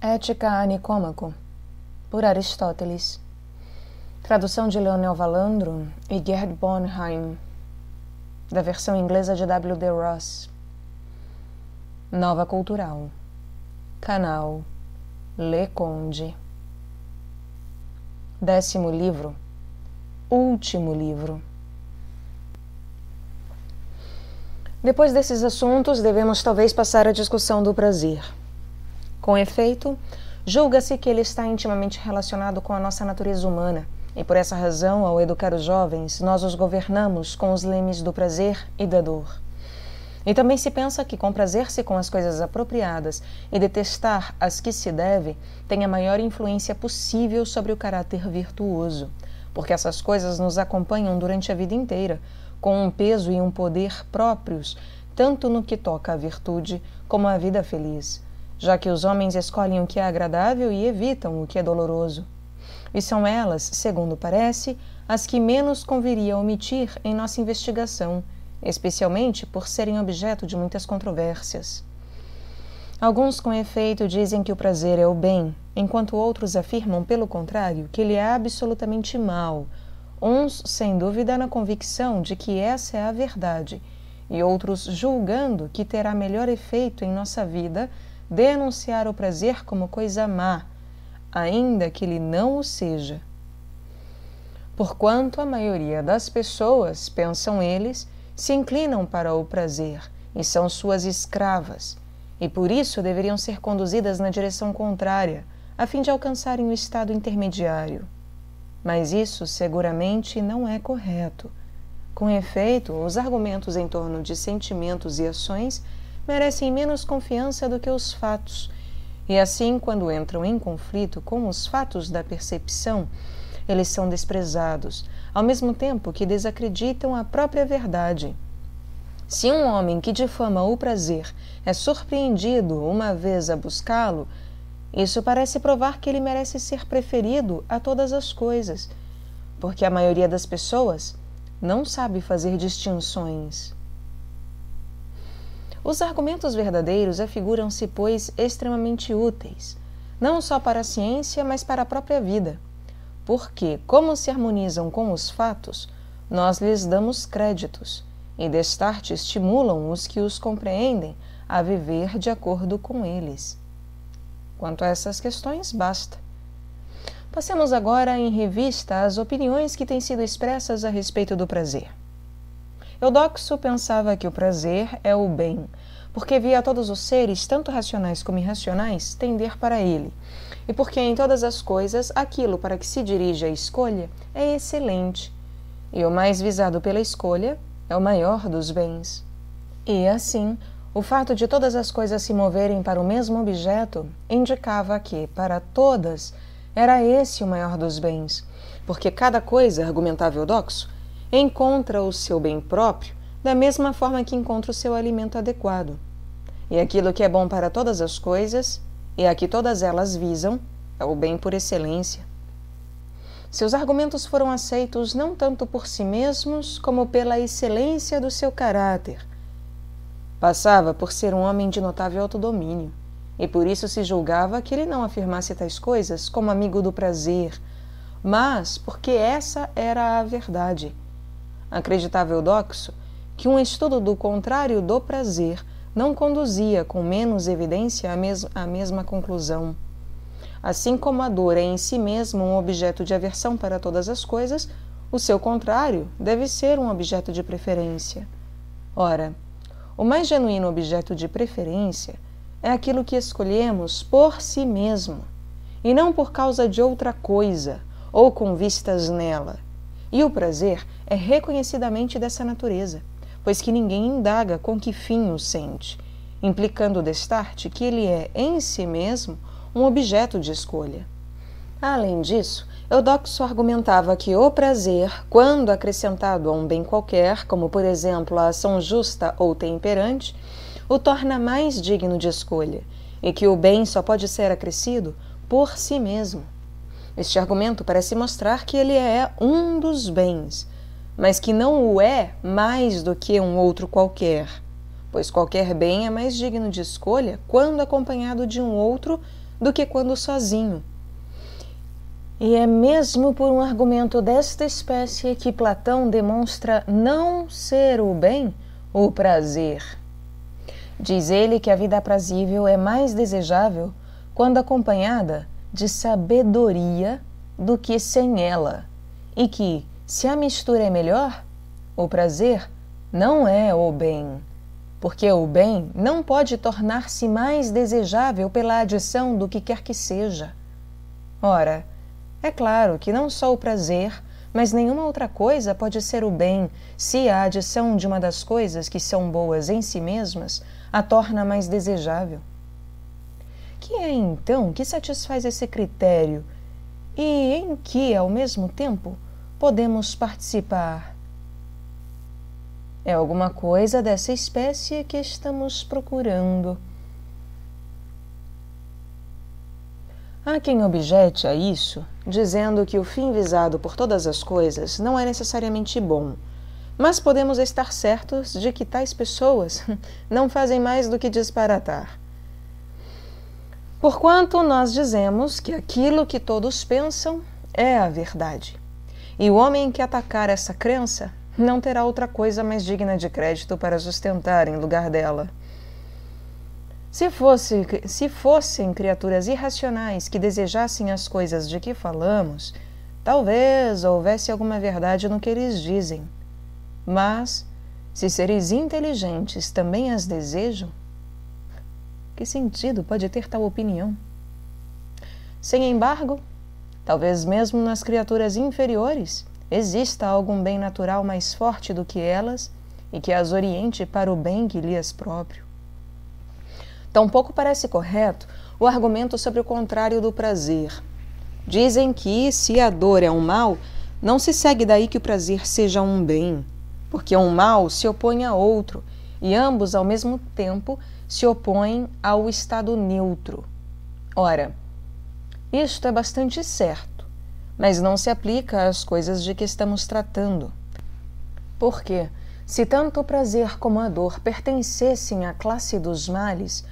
Ética a Nicômaco, por Aristóteles. Tradução de Leonel Valandro e Gerd Bornheim, da versão inglesa de W. D. Ross. Nova Cultural. Canal Le Conde. 10º livro. Último livro. Depois desses assuntos, devemos talvez passar à discussão do prazer. Com efeito, julga-se que ele está intimamente relacionado com a nossa natureza humana, e por essa razão, ao educar os jovens, nós os governamos com os lemes do prazer e da dor. E também se pensa que comprazer-se com as coisas apropriadas e detestar as que se deve tem a maior influência possível sobre o caráter virtuoso, porque essas coisas nos acompanham durante a vida inteira, com um peso e um poder próprios, tanto no que toca à virtude como à vida feliz, já que os homens escolhem o que é agradável e evitam o que é doloroso. E são elas, segundo parece, as que menos conviria omitir em nossa investigação, especialmente por serem objeto de muitas controvérsias. Alguns, com efeito, dizem que o prazer é o bem, enquanto outros afirmam, pelo contrário, que ele é absolutamente mau, uns, sem dúvida, na convicção de que essa é a verdade, e outros julgando que terá melhor efeito em nossa vida denunciar o prazer como coisa má, ainda que ele não o seja. Porquanto a maioria das pessoas, pensam eles, se inclinam para o prazer e são suas escravas, e por isso deveriam ser conduzidas na direção contrária, a fim de alcançarem o estado intermediário. Mas isso seguramente não é correto. Com efeito, os argumentos em torno de sentimentos e ações merecem menos confiança do que os fatos, e assim, quando entram em conflito com os fatos da percepção, eles são desprezados, ao mesmo tempo que desacreditam a própria verdade. Se um homem que difama o prazer é surpreendido uma vez a buscá-lo, isso parece provar que ele merece ser preferido a todas as coisas, porque a maioria das pessoas não sabe fazer distinções. Os argumentos verdadeiros afiguram-se, pois, extremamente úteis, não só para a ciência, mas para a própria vida, porque, como se harmonizam com os fatos, nós lhes damos créditos, e destarte estimulam os que os compreendem a viver de acordo com eles. Quanto a essas questões, basta. Passemos agora em revista as opiniões que têm sido expressas a respeito do prazer. Eudoxo pensava que o prazer é o bem, porque via todos os seres, tanto racionais como irracionais, tender para ele, e porque em todas as coisas aquilo para que se dirige a escolha é excelente, e o mais visado pela escolha é o maior dos bens. E assim, o fato de todas as coisas se moverem para o mesmo objeto indicava que, para todas, era esse o maior dos bens, porque cada coisa, argumentava Eudoxo, encontra o seu bem próprio da mesma forma que encontra o seu alimento adequado. E aquilo que é bom para todas as coisas, e a que todas elas visam, é o bem por excelência. Seus argumentos foram aceitos não tanto por si mesmos, como pela excelência do seu caráter. Passava por ser um homem de notável autodomínio, e por isso se julgava que ele não afirmasse tais coisas como amigo do prazer, mas porque essa era a verdade. Acreditava Eudoxo que um estudo do contrário do prazer não conduzia com menos evidência à mesma conclusão. Assim como a dor é em si mesma um objeto de aversão para todas as coisas, o seu contrário deve ser um objeto de preferência. Ora, o mais genuíno objeto de preferência é aquilo que escolhemos por si mesmo, e não por causa de outra coisa, ou com vistas nela. E o prazer é reconhecidamente dessa natureza, pois que ninguém indaga com que fim o sente, implicando o destarte que ele é, em si mesmo, um objeto de escolha. Além disso, Eudoxo argumentava que o prazer, quando acrescentado a um bem qualquer, como por exemplo a ação justa ou temperante, o torna mais digno de escolha, e que o bem só pode ser acrescido por si mesmo. Este argumento parece mostrar que ele é um dos bens, mas que não o é mais do que um outro qualquer, pois qualquer bem é mais digno de escolha quando acompanhado de um outro do que quando sozinho. E é mesmo por um argumento desta espécie que Platão demonstra não ser o bem o prazer. Diz ele que a vida aprazível é mais desejável quando acompanhada de sabedoria do que sem ela, e que, se a mistura é melhor, o prazer não é o bem, porque o bem não pode tornar-se mais desejável pela adição do que quer que seja. Ora, é claro que não só o prazer, mas nenhuma outra coisa pode ser o bem se a adição de uma das coisas que são boas em si mesmas a torna mais desejável. Que é então que satisfaz esse critério e em que, ao mesmo tempo, podemos participar? É alguma coisa dessa espécie que estamos procurando. Há quem objete a isso, dizendo que o fim visado por todas as coisas não é necessariamente bom, mas podemos estar certos de que tais pessoas não fazem mais do que disparatar. Porquanto nós dizemos que aquilo que todos pensam é a verdade, e o homem que atacar essa crença não terá outra coisa mais digna de crédito para sustentar em lugar dela. Se fossem criaturas irracionais que desejassem as coisas de que falamos, talvez houvesse alguma verdade no que eles dizem. Mas, se seres inteligentes também as desejam, que sentido pode ter tal opinião? Sem embargo, talvez mesmo nas criaturas inferiores exista algum bem natural mais forte do que elas e que as oriente para o bem que lhes é próprio. Tampouco parece correto o argumento sobre o contrário do prazer. Dizem que, se a dor é um mal, não se segue daí que o prazer seja um bem, porque um mal se opõe a outro, e ambos, ao mesmo tempo, se opõem ao estado neutro. Ora, isto é bastante certo, mas não se aplica às coisas de que estamos tratando. Porque, se tanto o prazer como a dor pertencessem à classe dos males,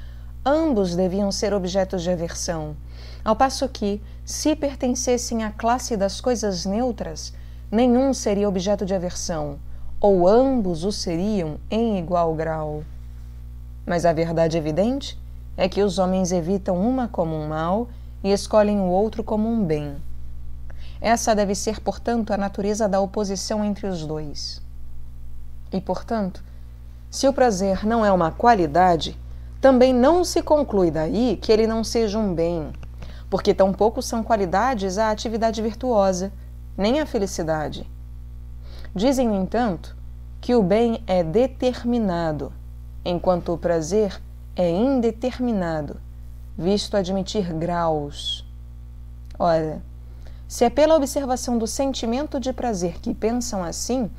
ambos deviam ser objetos de aversão, ao passo que, se pertencessem à classe das coisas neutras, nenhum seria objeto de aversão, ou ambos o seriam em igual grau. Mas a verdade evidente é que os homens evitam uma como um mal e escolhem o outro como um bem. Essa deve ser, portanto, a natureza da oposição entre os dois. E, portanto, se o prazer não é uma qualidade, também não se conclui daí que ele não seja um bem, porque tampouco são qualidades a atividade virtuosa, nem a felicidade. Dizem, no entanto, que o bem é determinado, enquanto o prazer é indeterminado, visto admitir graus. Ora, se é pela observação do sentimento de prazer que pensam assim,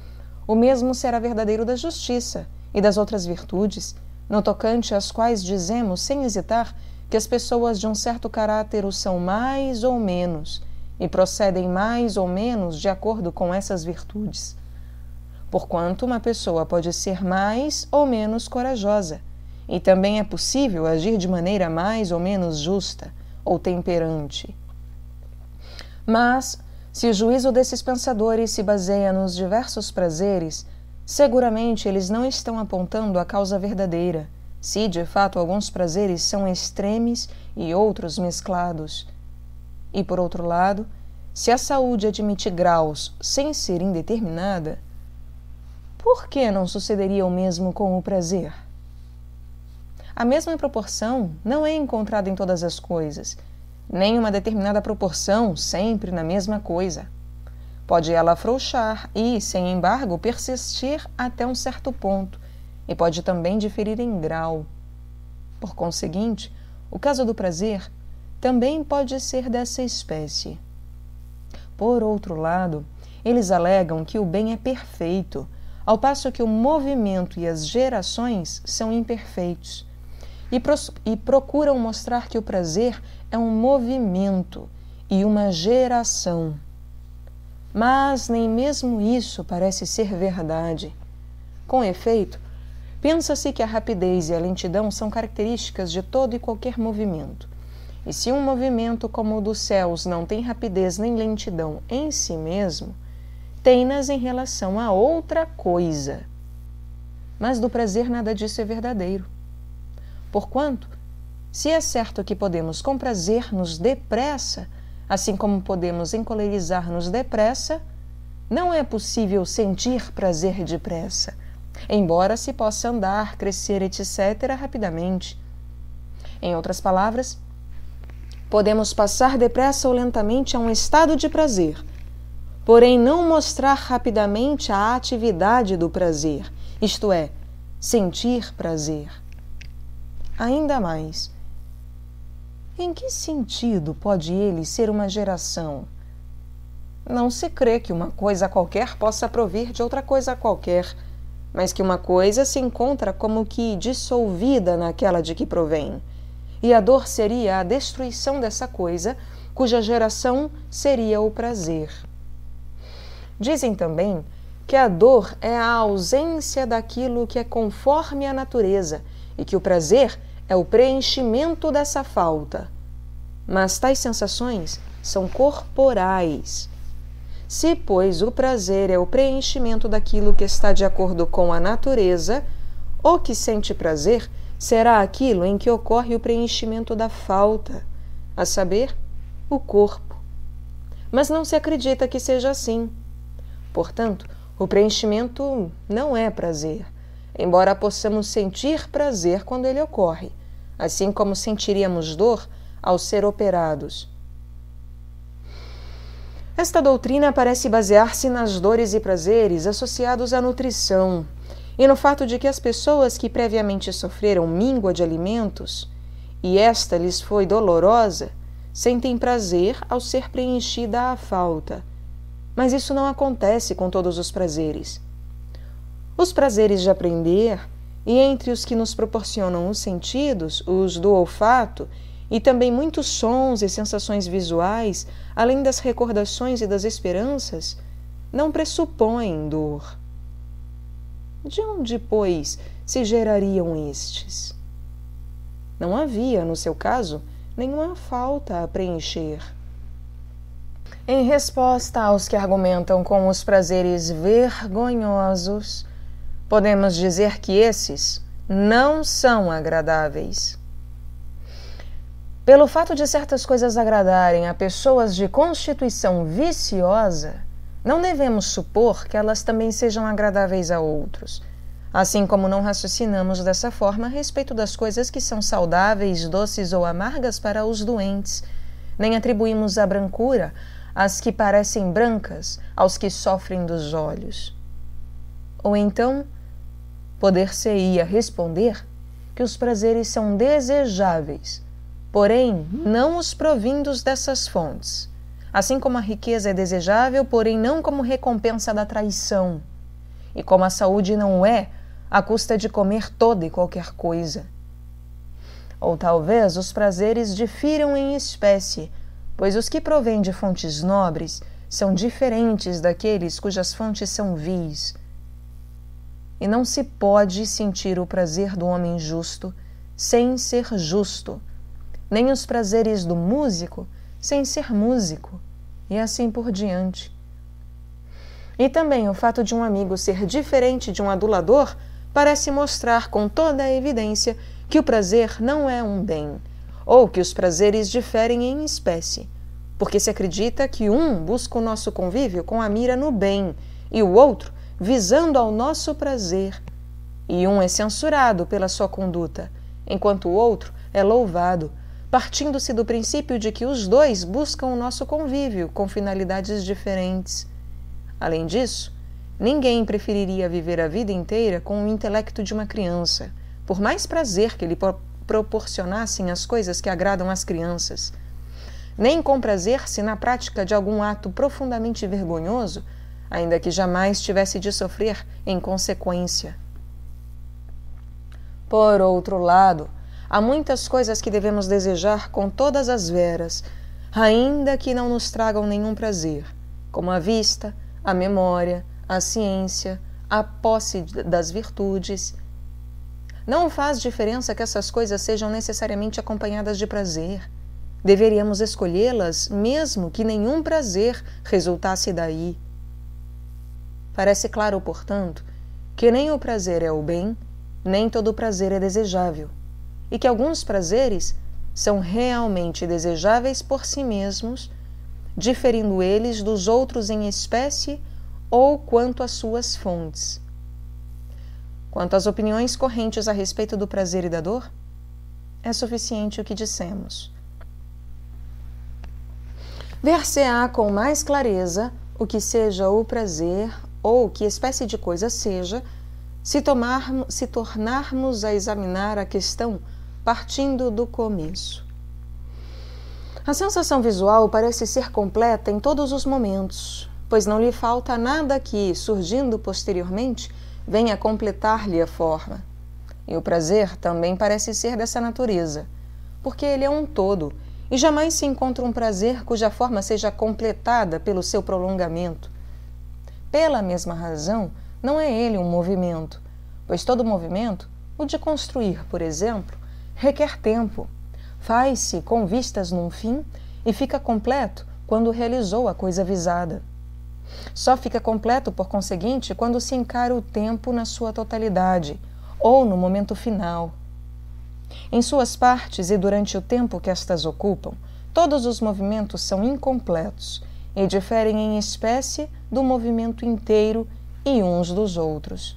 o mesmo será verdadeiro da justiça e das outras virtudes, no tocante às quais dizemos, sem hesitar, que as pessoas de um certo caráter o são mais ou menos, e procedem mais ou menos de acordo com essas virtudes. Porquanto uma pessoa pode ser mais ou menos corajosa, e também é possível agir de maneira mais ou menos justa ou temperante. Mas, se o juízo desses pensadores se baseia nos diversos prazeres, seguramente eles não estão apontando a causa verdadeira, se de fato alguns prazeres são extremes e outros mesclados. E por outro lado, se a saúde admite graus sem ser indeterminada, por que não sucederia o mesmo com o prazer? A mesma proporção não é encontrada em todas as coisas, nem uma determinada proporção sempre na mesma coisa. Pode ela afrouxar e, sem embargo, persistir até um certo ponto, e pode também diferir em grau. Por conseguinte, o caso do prazer também pode ser dessa espécie. Por outro lado, eles alegam que o bem é perfeito, ao passo que o movimento e as gerações são imperfeitos, e procuram mostrar que o prazer é um movimento e uma geração. Mas nem mesmo isso parece ser verdade. Com efeito, pensa-se que a rapidez e a lentidão são características de todo e qualquer movimento, E se um movimento como o dos céus não tem rapidez nem lentidão em si mesmo, tem-nas em relação a outra coisa. Mas do prazer nada disso é verdadeiro. Porquanto, se é certo que podemos com prazer-nos depressa, assim como podemos encolerizar-nos depressa, não é possível sentir prazer depressa, embora se possa andar, crescer, etc., rapidamente. Em outras palavras, podemos passar depressa ou lentamente a um estado de prazer, porém não mostrar rapidamente a atividade do prazer, isto é, sentir prazer. Ainda mais, em que sentido pode ele ser uma geração? Não se crê que uma coisa qualquer possa provir de outra coisa qualquer, mas que uma coisa se encontra como que dissolvida naquela de que provém, e a dor seria a destruição dessa coisa, cuja geração seria o prazer. Dizem também que a dor é a ausência daquilo que é conforme à natureza e que o prazer é o preenchimento dessa falta. Mas tais sensações são corporais. Se, pois, o prazer é o preenchimento daquilo que está de acordo com a natureza, o que sente prazer será aquilo em que ocorre o preenchimento da falta, a saber, o corpo. Mas não se acredita que seja assim. Portanto, o preenchimento não é prazer, embora possamos sentir prazer quando ele ocorre, assim como sentiríamos dor ao ser operados. Esta doutrina parece basear-se nas dores e prazeres associados à nutrição e no fato de que as pessoas que previamente sofreram míngua de alimentos e esta lhes foi dolorosa, sentem prazer ao ser preenchida a falta. Mas isso não acontece com todos os prazeres. Os prazeres de aprender, e entre os que nos proporcionam os sentidos, os do olfato, e também muitos sons e sensações visuais, além das recordações e das esperanças, não pressupõem dor. De onde, pois, se gerariam estes? Não havia, no seu caso, nenhuma falta a preencher. Em resposta aos que argumentam com os prazeres vergonhosos, podemos dizer que esses não são agradáveis. Pelo fato de certas coisas agradarem a pessoas de constituição viciosa, não devemos supor que elas também sejam agradáveis a outros, assim como não raciocinamos dessa forma a respeito das coisas que são saudáveis, doces ou amargas para os doentes, nem atribuímos a brancura às que parecem brancas aos que sofrem dos olhos. Ou então, poder-se-ia responder que os prazeres são desejáveis, porém não os provindos dessas fontes, assim como a riqueza é desejável, porém não como recompensa da traição, e como a saúde não é à custa de comer toda e qualquer coisa. Ou talvez os prazeres difiram em espécie, pois os que provêm de fontes nobres são diferentes daqueles cujas fontes são vis. E não se pode sentir o prazer do homem justo sem ser justo, nem os prazeres do músico sem ser músico, e assim por diante. E também o fato de um amigo ser diferente de um adulador parece mostrar com toda a evidência que o prazer não é um bem, ou que os prazeres diferem em espécie, porque se acredita que um busca o nosso convívio com a mira no bem e o outro visando ao nosso prazer, e um é censurado pela sua conduta, enquanto o outro é louvado, partindo-se do princípio de que os dois buscam o nosso convívio com finalidades diferentes. Além disso, ninguém preferiria viver a vida inteira com o intelecto de uma criança, por mais prazer que lhe proporcionassem as coisas que agradam às crianças, nem comprazer-se na prática de algum ato profundamente vergonhoso, ainda que jamais tivesse de sofrer em consequência. Por outro lado, há muitas coisas que devemos desejar com todas as veras, ainda que não nos tragam nenhum prazer, como a vista, a memória, a ciência, a posse das virtudes. Não faz diferença que essas coisas sejam necessariamente acompanhadas de prazer. deveríamos escolhê-las mesmo que nenhum prazer resultasse daí. Parece claro, portanto, que nem o prazer é o bem, nem todo prazer é desejável, e que alguns prazeres são realmente desejáveis por si mesmos, diferindo eles dos outros em espécie ou quanto às suas fontes. Quanto às opiniões correntes a respeito do prazer e da dor, é suficiente o que dissemos. Ver-se-á com mais clareza o que seja o prazer ou que espécie de coisa seja, se tornarmos a examinar a questão partindo do começo. A sensação visual parece ser completa em todos os momentos, pois não lhe falta nada que, surgindo posteriormente, venha completar-lhe a forma. E o prazer também parece ser dessa natureza, porque ele é um todo, e jamais se encontra um prazer cuja forma seja completada pelo seu prolongamento. Pela mesma razão, não é ele um movimento, pois todo movimento, o de construir, por exemplo, requer tempo, faz-se com vistas num fim e fica completo quando realizou a coisa visada. Só fica completo, por conseguinte, quando se encara o tempo na sua totalidade, ou no momento final. Em suas partes e durante o tempo que estas ocupam, todos os movimentos são incompletos e diferem em espécie do movimento inteiro e uns dos outros.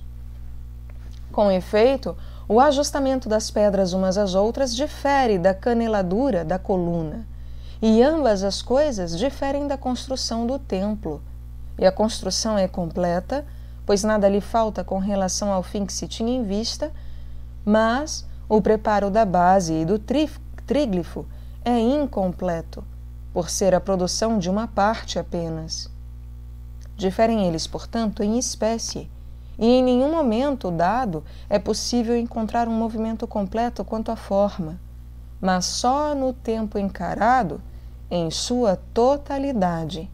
Com efeito, o ajustamento das pedras umas às outras difere da caneladura da coluna, e ambas as coisas diferem da construção do templo. E a construção é completa, pois nada lhe falta com relação ao fim que se tinha em vista, mas o preparo da base e do tríglifo é incompleto, por ser a produção de uma parte apenas. Diferem eles, portanto, em espécie, e em nenhum momento dado é possível encontrar um movimento completo quanto à forma, mas só no tempo encarado em sua totalidade.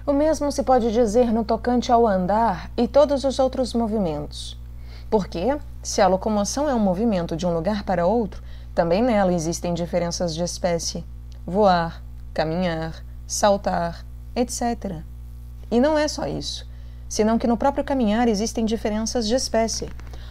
O mesmo se pode dizer no tocante ao andar e todos os outros movimentos, porque, se a locomoção é um movimento de um lugar para outro, também nela existem diferenças de espécie: voar, caminhar, saltar, etc. E não é só isso, senão que no próprio caminhar existem diferenças de espécie,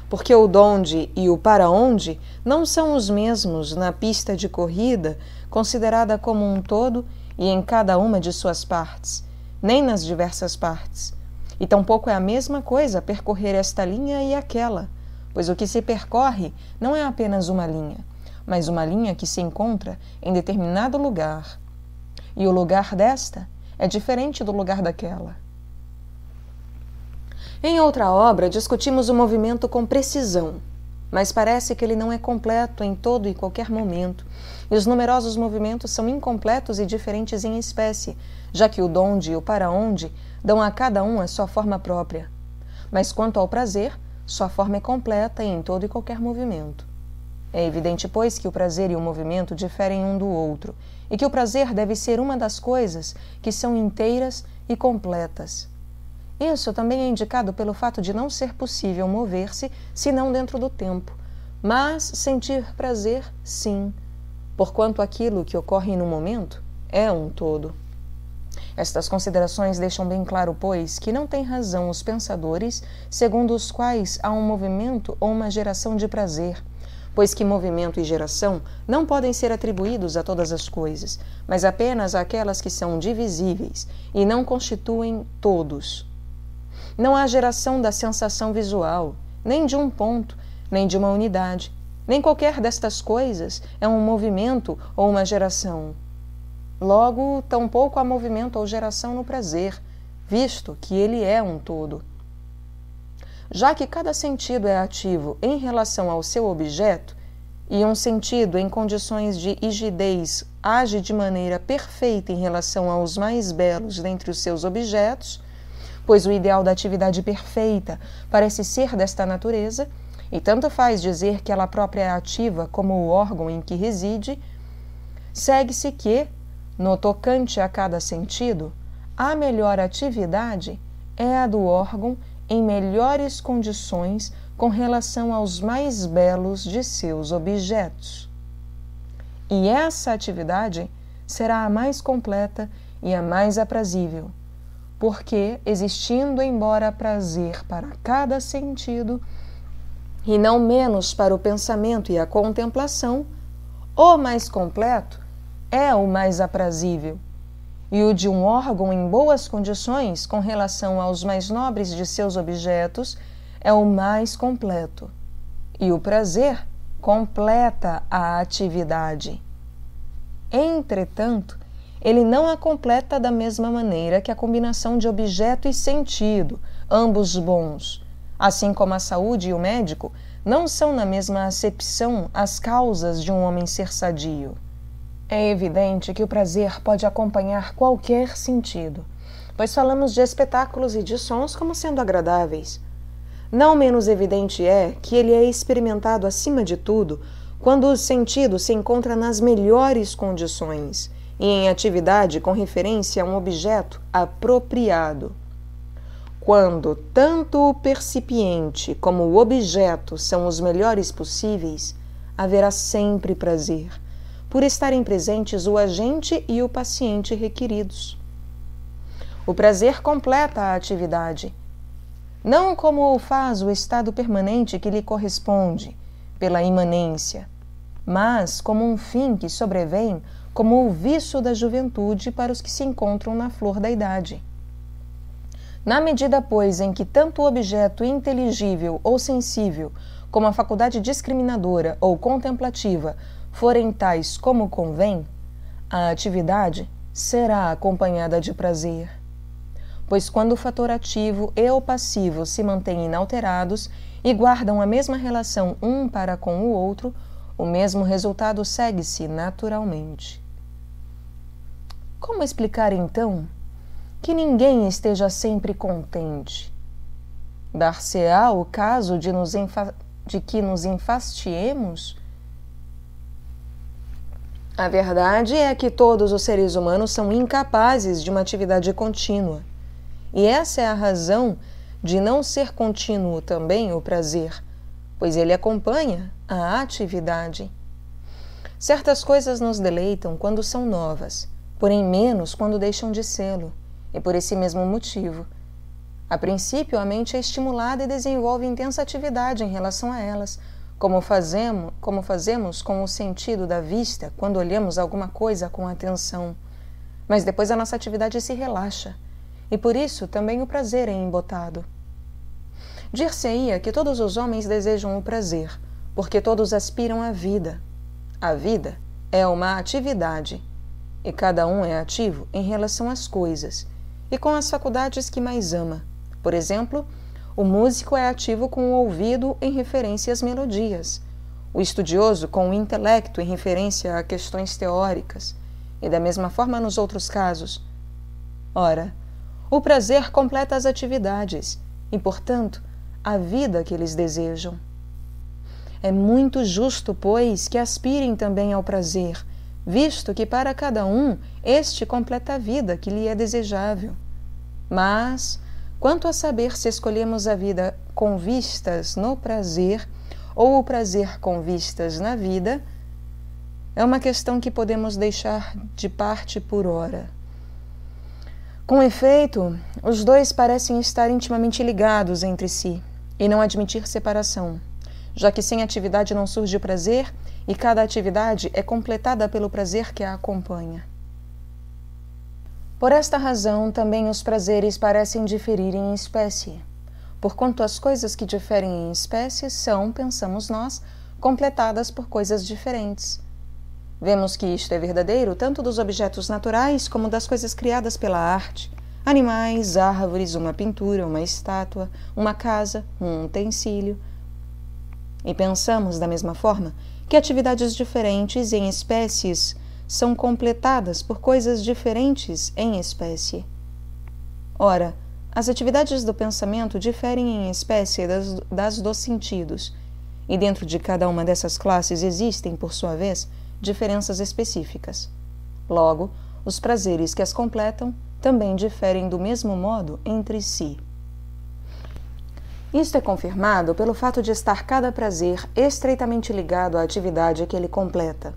porque o donde e o para onde não são os mesmos na pista de corrida, considerada como um todo e em cada uma de suas partes, nem nas diversas partes. E tampouco é a mesma coisa percorrer esta linha e aquela, pois o que se percorre não é apenas uma linha, mas uma linha que se encontra em determinado lugar. E o lugar desta é diferente do lugar daquela. Em outra obra, discutimos o movimento com precisão, mas parece que ele não é completo em todo e qualquer momento, e os numerosos movimentos são incompletos e diferentes em espécie, já que o donde e o para onde dão a cada um a sua forma própria. Mas quanto ao prazer, sua forma é completa em todo e qualquer movimento. É evidente, pois, que o prazer e o movimento diferem um do outro, e que o prazer deve ser uma das coisas que são inteiras e completas. Isso também é indicado pelo fato de não ser possível mover-se senão dentro do tempo, mas sentir prazer, sim, porquanto aquilo que ocorre no momento é um todo. Estas considerações deixam bem claro, pois, que não têm razão os pensadores segundo os quais há um movimento ou uma geração de prazer, pois que movimento e geração não podem ser atribuídos a todas as coisas, mas apenas àquelas que são divisíveis e não constituem todos. Não há geração da sensação visual, nem de um ponto, nem de uma unidade, nem qualquer destas coisas é um movimento ou uma geração. Logo, tampouco há movimento ou geração no prazer, visto que ele é um todo. Já que cada sentido é ativo em relação ao seu objeto, e um sentido em condições de rigidez age de maneira perfeita em relação aos mais belos dentre os seus objetos, pois o ideal da atividade perfeita parece ser desta natureza, e tanto faz dizer que ela própria é ativa como o órgão em que reside, segue-se que, no tocante a cada sentido, a melhor atividade é a do órgão em melhores condições com relação aos mais belos de seus objetos. E essa atividade será a mais completa e a mais aprazível, porque, existindo embora prazer para cada sentido, e não menos para o pensamento e a contemplação, o mais completo é o mais aprazível, e o de um órgão em boas condições com relação aos mais nobres de seus objetos é o mais completo, e o prazer completa a atividade. Entretanto, ele não a completa da mesma maneira que a combinação de objeto e sentido, ambos bons, assim como a saúde e o médico não são na mesma acepção as causas de um homem ser sadio. É evidente que o prazer pode acompanhar qualquer sentido, pois falamos de espetáculos e de sons como sendo agradáveis. Não menos evidente é que ele é experimentado acima de tudo quando o sentido se encontra nas melhores condições e em atividade com referência a um objeto apropriado. Quando tanto o percipiente como o objeto são os melhores possíveis, haverá sempre prazer, por estarem presentes o agente e o paciente requeridos. O prazer completa a atividade, não como o faz o estado permanente que lhe corresponde, pela imanência, mas como um fim que sobrevém como o viço da juventude para os que se encontram na flor da idade. Na medida, pois, em que tanto o objeto inteligível ou sensível, como a faculdade discriminadora ou contemplativa forem tais como convém, a atividade será acompanhada de prazer. Pois quando o fator ativo e o passivo se mantêm inalterados e guardam a mesma relação um para com o outro, o mesmo resultado segue-se naturalmente. Como explicar, então, que ninguém esteja sempre contente? Dar-se-á o caso de que nos enfastiemos? A verdade é que todos os seres humanos são incapazes de uma atividade contínua. E essa é a razão de não ser contínuo também o prazer, pois ele acompanha a atividade. Certas coisas nos deleitam quando são novas, porém menos quando deixam de sê-lo, e por esse mesmo motivo. A princípio, a mente é estimulada e desenvolve intensa atividade em relação a elas, como fazemos com o sentido da vista quando olhamos alguma coisa com atenção. Mas depois a nossa atividade se relaxa, e por isso também o prazer é embotado. Dir-se-ia que todos os homens desejam o prazer, porque todos aspiram à vida. A vida é uma atividade, e cada um é ativo em relação às coisas, e com as faculdades que mais ama. Por exemplo, o músico é ativo com o ouvido em referência às melodias, o estudioso com o intelecto em referência a questões teóricas, e da mesma forma nos outros casos. Ora, o prazer completa as atividades e, portanto, a vida que eles desejam. É muito justo, pois, que aspirem também ao prazer, visto que para cada um este completa a vida que lhe é desejável. Mas, quanto a saber se escolhemos a vida com vistas no prazer ou o prazer com vistas na vida, é uma questão que podemos deixar de parte por ora. Com efeito, os dois parecem estar intimamente ligados entre si e não admitir separação, já que sem atividade não surge o prazer e cada atividade é completada pelo prazer que a acompanha. Por esta razão, também os prazeres parecem diferir em espécie, porquanto as coisas que diferem em espécie são, pensamos nós, completadas por coisas diferentes. Vemos que isto é verdadeiro tanto dos objetos naturais como das coisas criadas pela arte, animais, árvores, uma pintura, uma estátua, uma casa, um utensílio. E pensamos, da mesma forma, que atividades diferentes em espécies são completadas por coisas diferentes em espécie. Ora, as atividades do pensamento diferem em espécie das dos sentidos, e dentro de cada uma dessas classes existem, por sua vez, diferenças específicas. Logo, os prazeres que as completam também diferem do mesmo modo entre si. Isto é confirmado pelo fato de estar cada prazer estreitamente ligado à atividade que ele completa.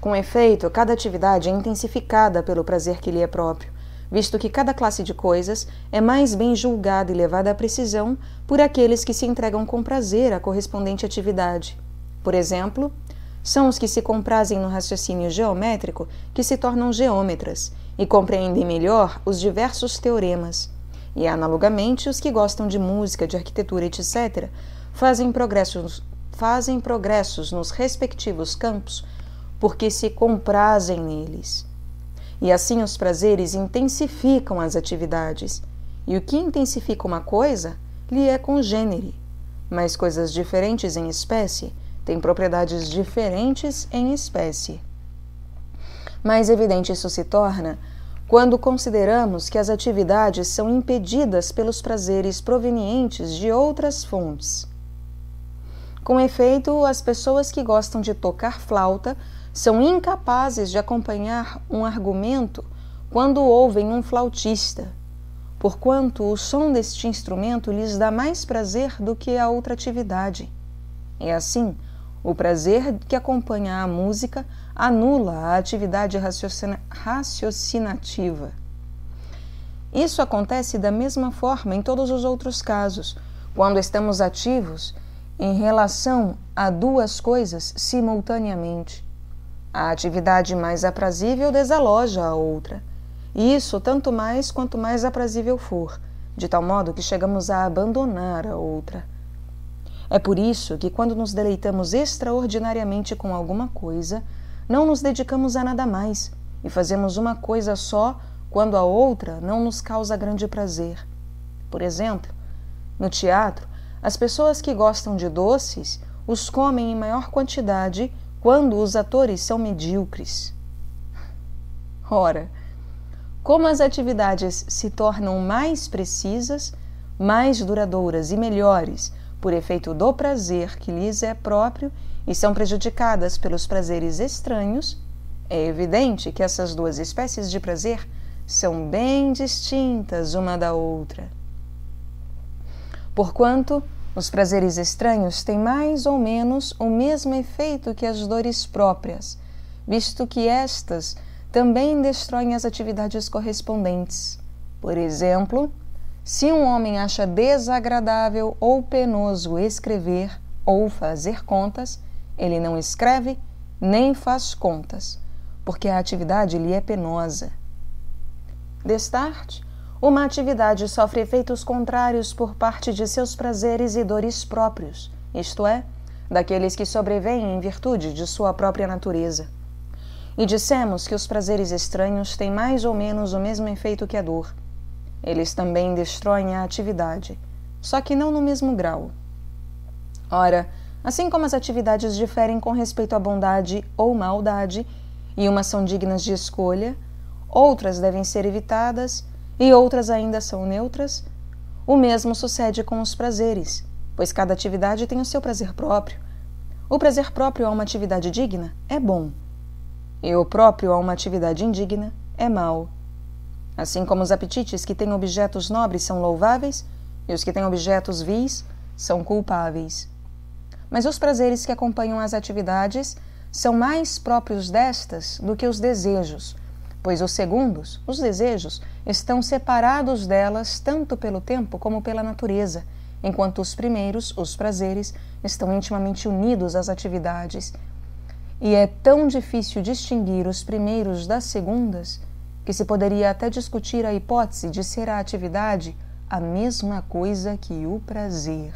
Com efeito, cada atividade é intensificada pelo prazer que lhe é próprio, visto que cada classe de coisas é mais bem julgada e levada à precisão por aqueles que se entregam com prazer à correspondente atividade. Por exemplo, são os que se comprazem no raciocínio geométrico que se tornam geômetras e compreendem melhor os diversos teoremas, e, analogamente, os que gostam de música, de arquitetura, etc., fazem progressos nos respectivos campos porque se comprazem neles. E assim os prazeres intensificam as atividades, e o que intensifica uma coisa lhe é congênere, mas coisas diferentes em espécie têm propriedades diferentes em espécie. Mais evidente isso se torna quando consideramos que as atividades são impedidas pelos prazeres provenientes de outras fontes. Com efeito, as pessoas que gostam de tocar flauta são incapazes de acompanhar um argumento quando ouvem um flautista, porquanto o som deste instrumento lhes dá mais prazer do que a outra atividade. E assim, o prazer que acompanha a música anula a atividade raciocinativa. Isso acontece da mesma forma em todos os outros casos, quando estamos ativos em relação a duas coisas simultaneamente. A atividade mais aprazível desaloja a outra, e isso tanto mais quanto mais aprazível for, de tal modo que chegamos a abandonar a outra. É por isso que, quando nos deleitamos extraordinariamente com alguma coisa, não nos dedicamos a nada mais e fazemos uma coisa só quando a outra não nos causa grande prazer. Por exemplo, no teatro, as pessoas que gostam de doces os comem em maior quantidade quando os atores são medíocres. Ora, como as atividades se tornam mais precisas, mais duradouras e melhores por efeito do prazer que lhes é próprio e são prejudicadas pelos prazeres estranhos, é evidente que essas duas espécies de prazer são bem distintas uma da outra. Porquanto os prazeres estranhos têm mais ou menos o mesmo efeito que as dores próprias, visto que estas também destroem as atividades correspondentes. Por exemplo, se um homem acha desagradável ou penoso escrever ou fazer contas, ele não escreve nem faz contas, porque a atividade lhe é penosa. Destarte, uma atividade sofre efeitos contrários por parte de seus prazeres e dores próprios, isto é, daqueles que sobrevêm em virtude de sua própria natureza. E dissemos que os prazeres estranhos têm mais ou menos o mesmo efeito que a dor. Eles também destroem a atividade, só que não no mesmo grau. Ora, assim como as atividades diferem com respeito à bondade ou maldade, e umas são dignas de escolha, outras devem ser evitadas, e outras ainda são neutras, o mesmo sucede com os prazeres, pois cada atividade tem o seu prazer próprio. O prazer próprio a uma atividade digna é bom, e o próprio a uma atividade indigna é mau. Assim como os apetites que têm objetos nobres são louváveis, e os que têm objetos vis são culpáveis. Mas os prazeres que acompanham as atividades são mais próprios destas do que os desejos, pois os segundos, os desejos, estão separados delas tanto pelo tempo como pela natureza, enquanto os primeiros, os prazeres, estão intimamente unidos às atividades. E é tão difícil distinguir os primeiros das segundas que se poderia até discutir a hipótese de ser a atividade a mesma coisa que o prazer.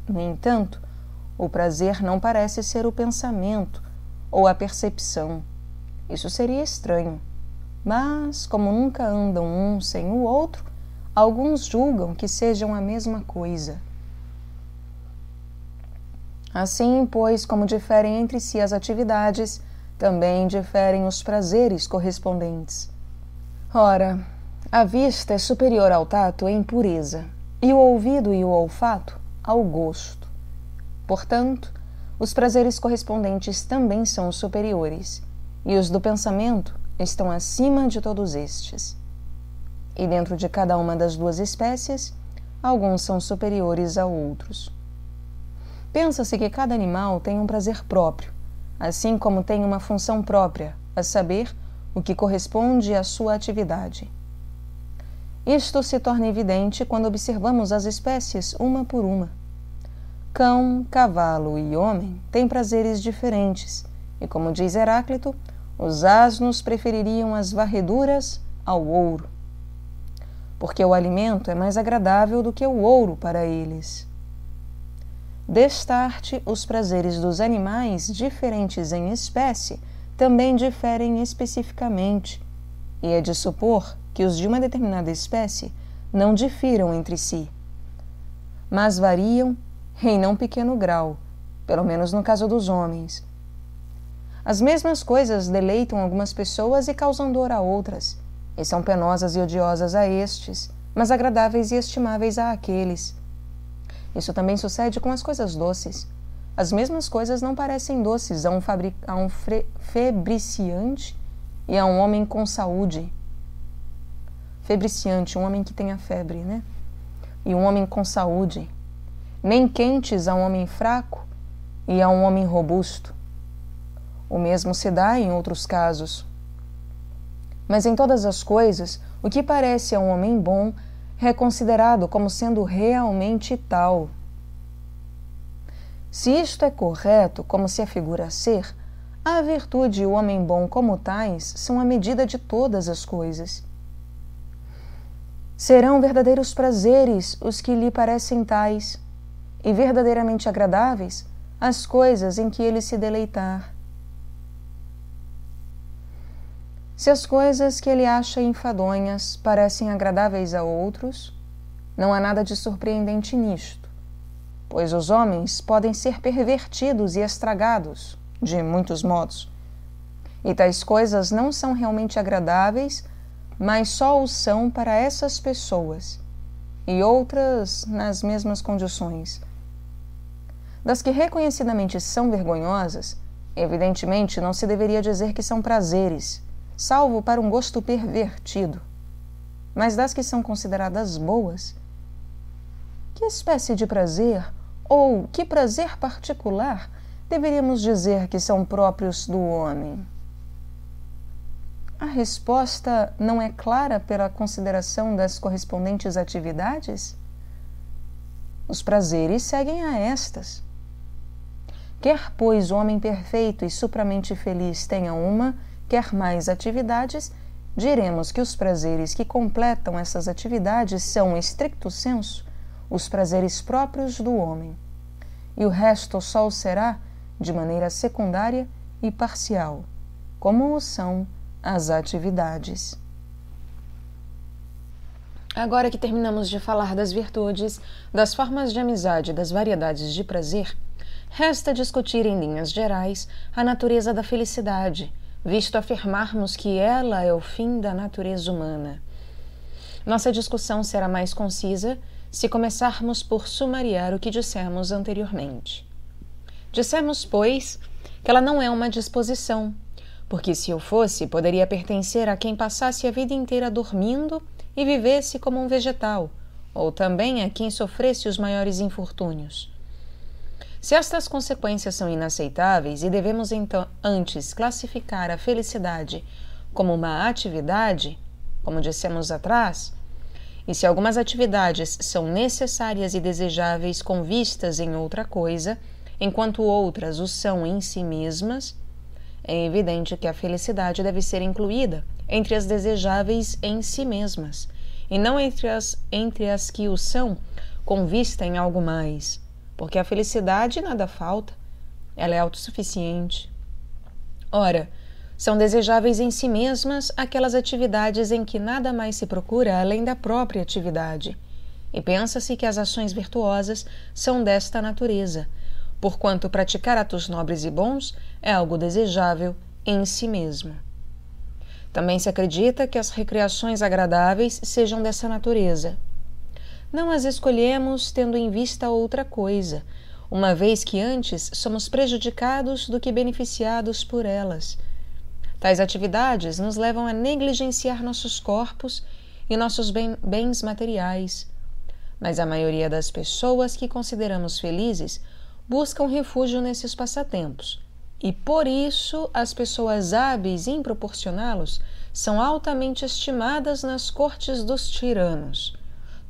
No entanto, o prazer não parece ser o pensamento ou a percepção. Isso seria estranho. Mas, como nunca andam um sem o outro, alguns julgam que sejam a mesma coisa. Assim, pois, como diferem entre si as atividades, também diferem os prazeres correspondentes. Ora, a vista é superior ao tato em pureza, e o ouvido e o olfato ao gosto. Portanto, os prazeres correspondentes também são superiores, e os do pensamento estão acima de todos estes. E dentro de cada uma das duas espécies, alguns são superiores a outros. Pensa-se que cada animal tem um prazer próprio, assim como tem uma função própria, a saber, o que corresponde à sua atividade. Isto se torna evidente quando observamos as espécies uma por uma. Cão, cavalo e homem têm prazeres diferentes, e como diz Heráclito, os asnos prefeririam as varreduras ao ouro, porque o alimento é mais agradável do que o ouro para eles. Destarte, os prazeres dos animais diferentes em espécie também diferem especificamente, e é de supor que os de uma determinada espécie não difiram entre si, mas variam em não pequeno grau, pelo menos no caso dos homens. As mesmas coisas deleitam algumas pessoas e causam dor a outras, e são penosas e odiosas a estes, mas agradáveis e estimáveis a aqueles. Isso também sucede com as coisas doces. As mesmas coisas não parecem doces a um febriciante e a um homem com saúde. Febriciante, um homem que tenha febre, né? E um homem com saúde. Nem quentes a um homem fraco e a um homem robusto. O mesmo se dá em outros casos. Mas em todas as coisas, o que parece a um homem bom é considerado como sendo realmente tal. Se isto é correto, como se afigura ser, a virtude e o homem bom como tais são a medida de todas as coisas. Serão verdadeiros prazeres os que lhe parecem tais, e verdadeiramente agradáveis as coisas em que ele se deleitar. Se as coisas que ele acha enfadonhas parecem agradáveis a outros, não há nada de surpreendente nisto, pois os homens podem ser pervertidos e estragados de muitos modos, e tais coisas não são realmente agradáveis, mas só o são para essas pessoas, e outras nas mesmas condições. Das que reconhecidamente são vergonhosas, evidentemente não se deveria dizer que são prazeres, salvo para um gosto pervertido. Mas das que são consideradas boas, que espécie de prazer, ou que prazer particular, deveríamos dizer que são próprios do homem? A resposta não é clara pela consideração das correspondentes atividades? Os prazeres seguem a estas. Quer, pois, o homem perfeito e supramente feliz tenha uma, quer mais atividades, diremos que os prazeres que completam essas atividades são, em stricto sensu, os prazeres próprios do homem, e o resto só o será de maneira secundária e parcial, como o são as atividades. Agora que terminamos de falar das virtudes, das formas de amizade e das variedades de prazer, resta discutir em linhas gerais a natureza da felicidade, visto afirmarmos que ela é o fim da natureza humana. Nossa discussão será mais concisa se começarmos por sumariar o que dissemos anteriormente. Dissemos, pois, que ela não é uma disposição, porque se o fosse, poderia pertencer a quem passasse a vida inteira dormindo e vivesse como um vegetal, ou também a quem sofresse os maiores infortúnios. Se estas consequências são inaceitáveis e devemos então antes classificar a felicidade como uma atividade, como dissemos atrás, e se algumas atividades são necessárias e desejáveis com vistas em outra coisa, enquanto outras o são em si mesmas, é evidente que a felicidade deve ser incluída entre as desejáveis em si mesmas, e não entre as que o são com vista em algo mais, porque a felicidade nada falta, ela é autossuficiente. Ora, são desejáveis em si mesmas aquelas atividades em que nada mais se procura além da própria atividade, e pensa-se que as ações virtuosas são desta natureza, porquanto praticar atos nobres e bons é algo desejável em si mesmo. Também se acredita que as recreações agradáveis sejam dessa natureza. Não as escolhemos tendo em vista outra coisa, uma vez que antes somos prejudicados do que beneficiados por elas. Tais atividades nos levam a negligenciar nossos corpos e nossos bens materiais. Mas a maioria das pessoas que consideramos felizes buscam refúgio nesses passatempos, E por isso as pessoas hábeis em proporcioná-los são altamente estimadas nas cortes dos tiranos.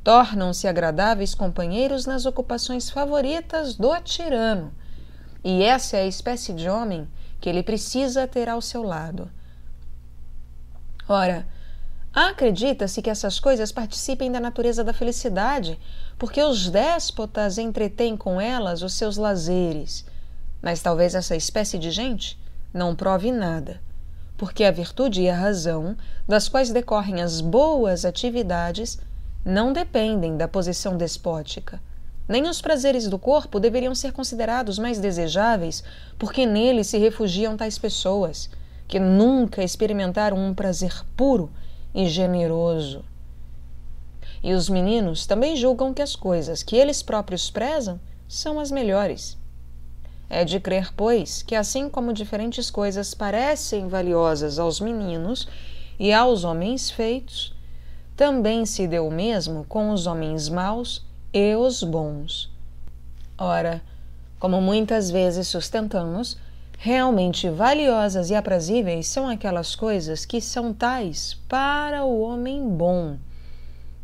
Tornam-se agradáveis companheiros nas ocupações favoritas do tirano. E essa é a espécie de homem que ele precisa ter ao seu lado. Ora, acredita-se que essas coisas participem da natureza da felicidade, porque os déspotas entretêm com elas os seus lazeres. Mas talvez essa espécie de gente não prove nada, porque a virtude e a razão, das quais decorrem as boas atividades, não dependem da posição despótica. Nem os prazeres do corpo deveriam ser considerados mais desejáveis, porque neles se refugiam tais pessoas, que nunca experimentaram um prazer puro e generoso. E os meninos também julgam que as coisas que eles próprios prezam são as melhores. É de crer, pois, que assim como diferentes coisas parecem valiosas aos meninos e aos homens feitos, também se deu o mesmo com os homens maus e os bons. Ora, como muitas vezes sustentamos, realmente valiosas e aprazíveis são aquelas coisas que são tais para o homem bom.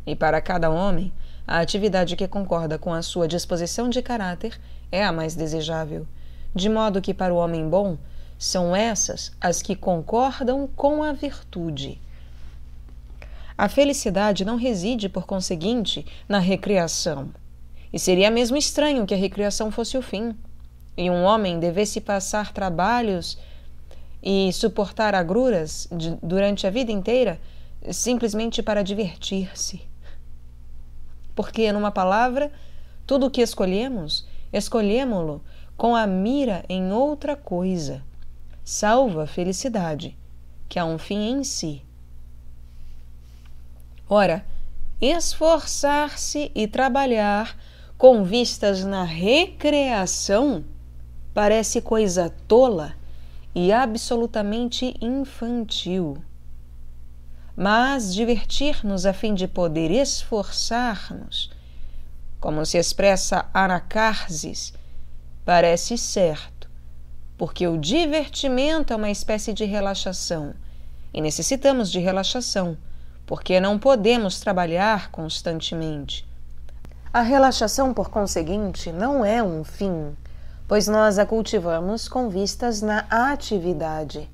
E para cada homem, a atividade que concorda com a sua disposição de caráter é a mais desejável, de modo que para o homem bom são essas as que concordam com a virtude. A felicidade não reside, por conseguinte, na recreação. E seria mesmo estranho que a recreação fosse o fim, e um homem devesse passar trabalhos e suportar agruras durante a vida inteira simplesmente para divertir-se. Porque, numa palavra, tudo o que escolhemos, escolhemo-lo com a mira em outra coisa, salvo a felicidade, que há um fim em si. Ora, esforçar-se e trabalhar com vistas na recreação parece coisa tola e absolutamente infantil. Mas divertir-nos a fim de poder esforçar-nos, como se expressa Anacarsis, parece certo, porque o divertimento é uma espécie de relaxação, e necessitamos de relaxação, porque não podemos trabalhar constantemente. A relaxação, por conseguinte, não é um fim, pois nós a cultivamos com vistas na atividade.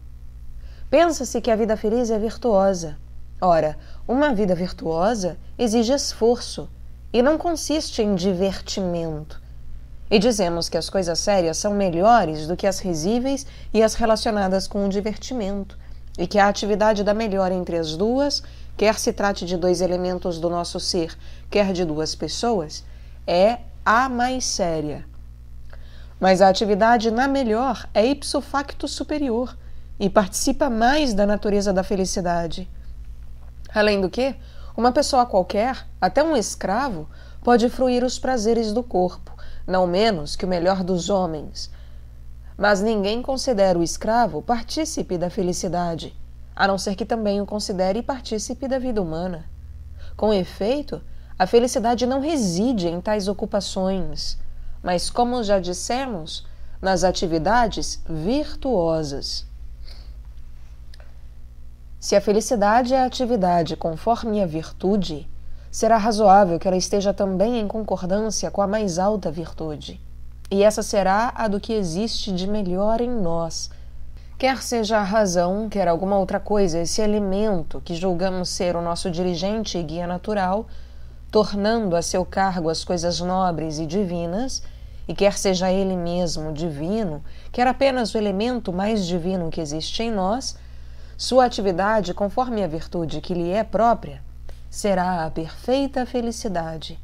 Pensa-se que a vida feliz é virtuosa. Ora, uma vida virtuosa exige esforço e não consiste em divertimento. E dizemos que as coisas sérias são melhores do que as risíveis e as relacionadas com o divertimento, e que a atividade da melhor entre as duas, quer se trate de dois elementos do nosso ser, quer de duas pessoas, é a mais séria. Mas a atividade na melhor é ipso facto superior e participa mais da natureza da felicidade. Além do que, uma pessoa qualquer, até um escravo, pode fruir os prazeres do corpo, não menos que o melhor dos homens. Mas ninguém considera o escravo partícipe da felicidade, a não ser que também o considere partícipe da vida humana. Com efeito, a felicidade não reside em tais ocupações, mas, como já dissemos, nas atividades virtuosas. Se a felicidade é a atividade conforme a virtude, será razoável que ela esteja também em concordância com a mais alta virtude. E essa será a do que existe de melhor em nós, quer seja a razão, quer alguma outra coisa, esse elemento que julgamos ser o nosso dirigente e guia natural, tornando a seu cargo as coisas nobres e divinas, e quer seja ele mesmo divino, quer apenas o elemento mais divino que existe em nós, sua atividade, conforme a virtude que lhe é própria, será a perfeita felicidade.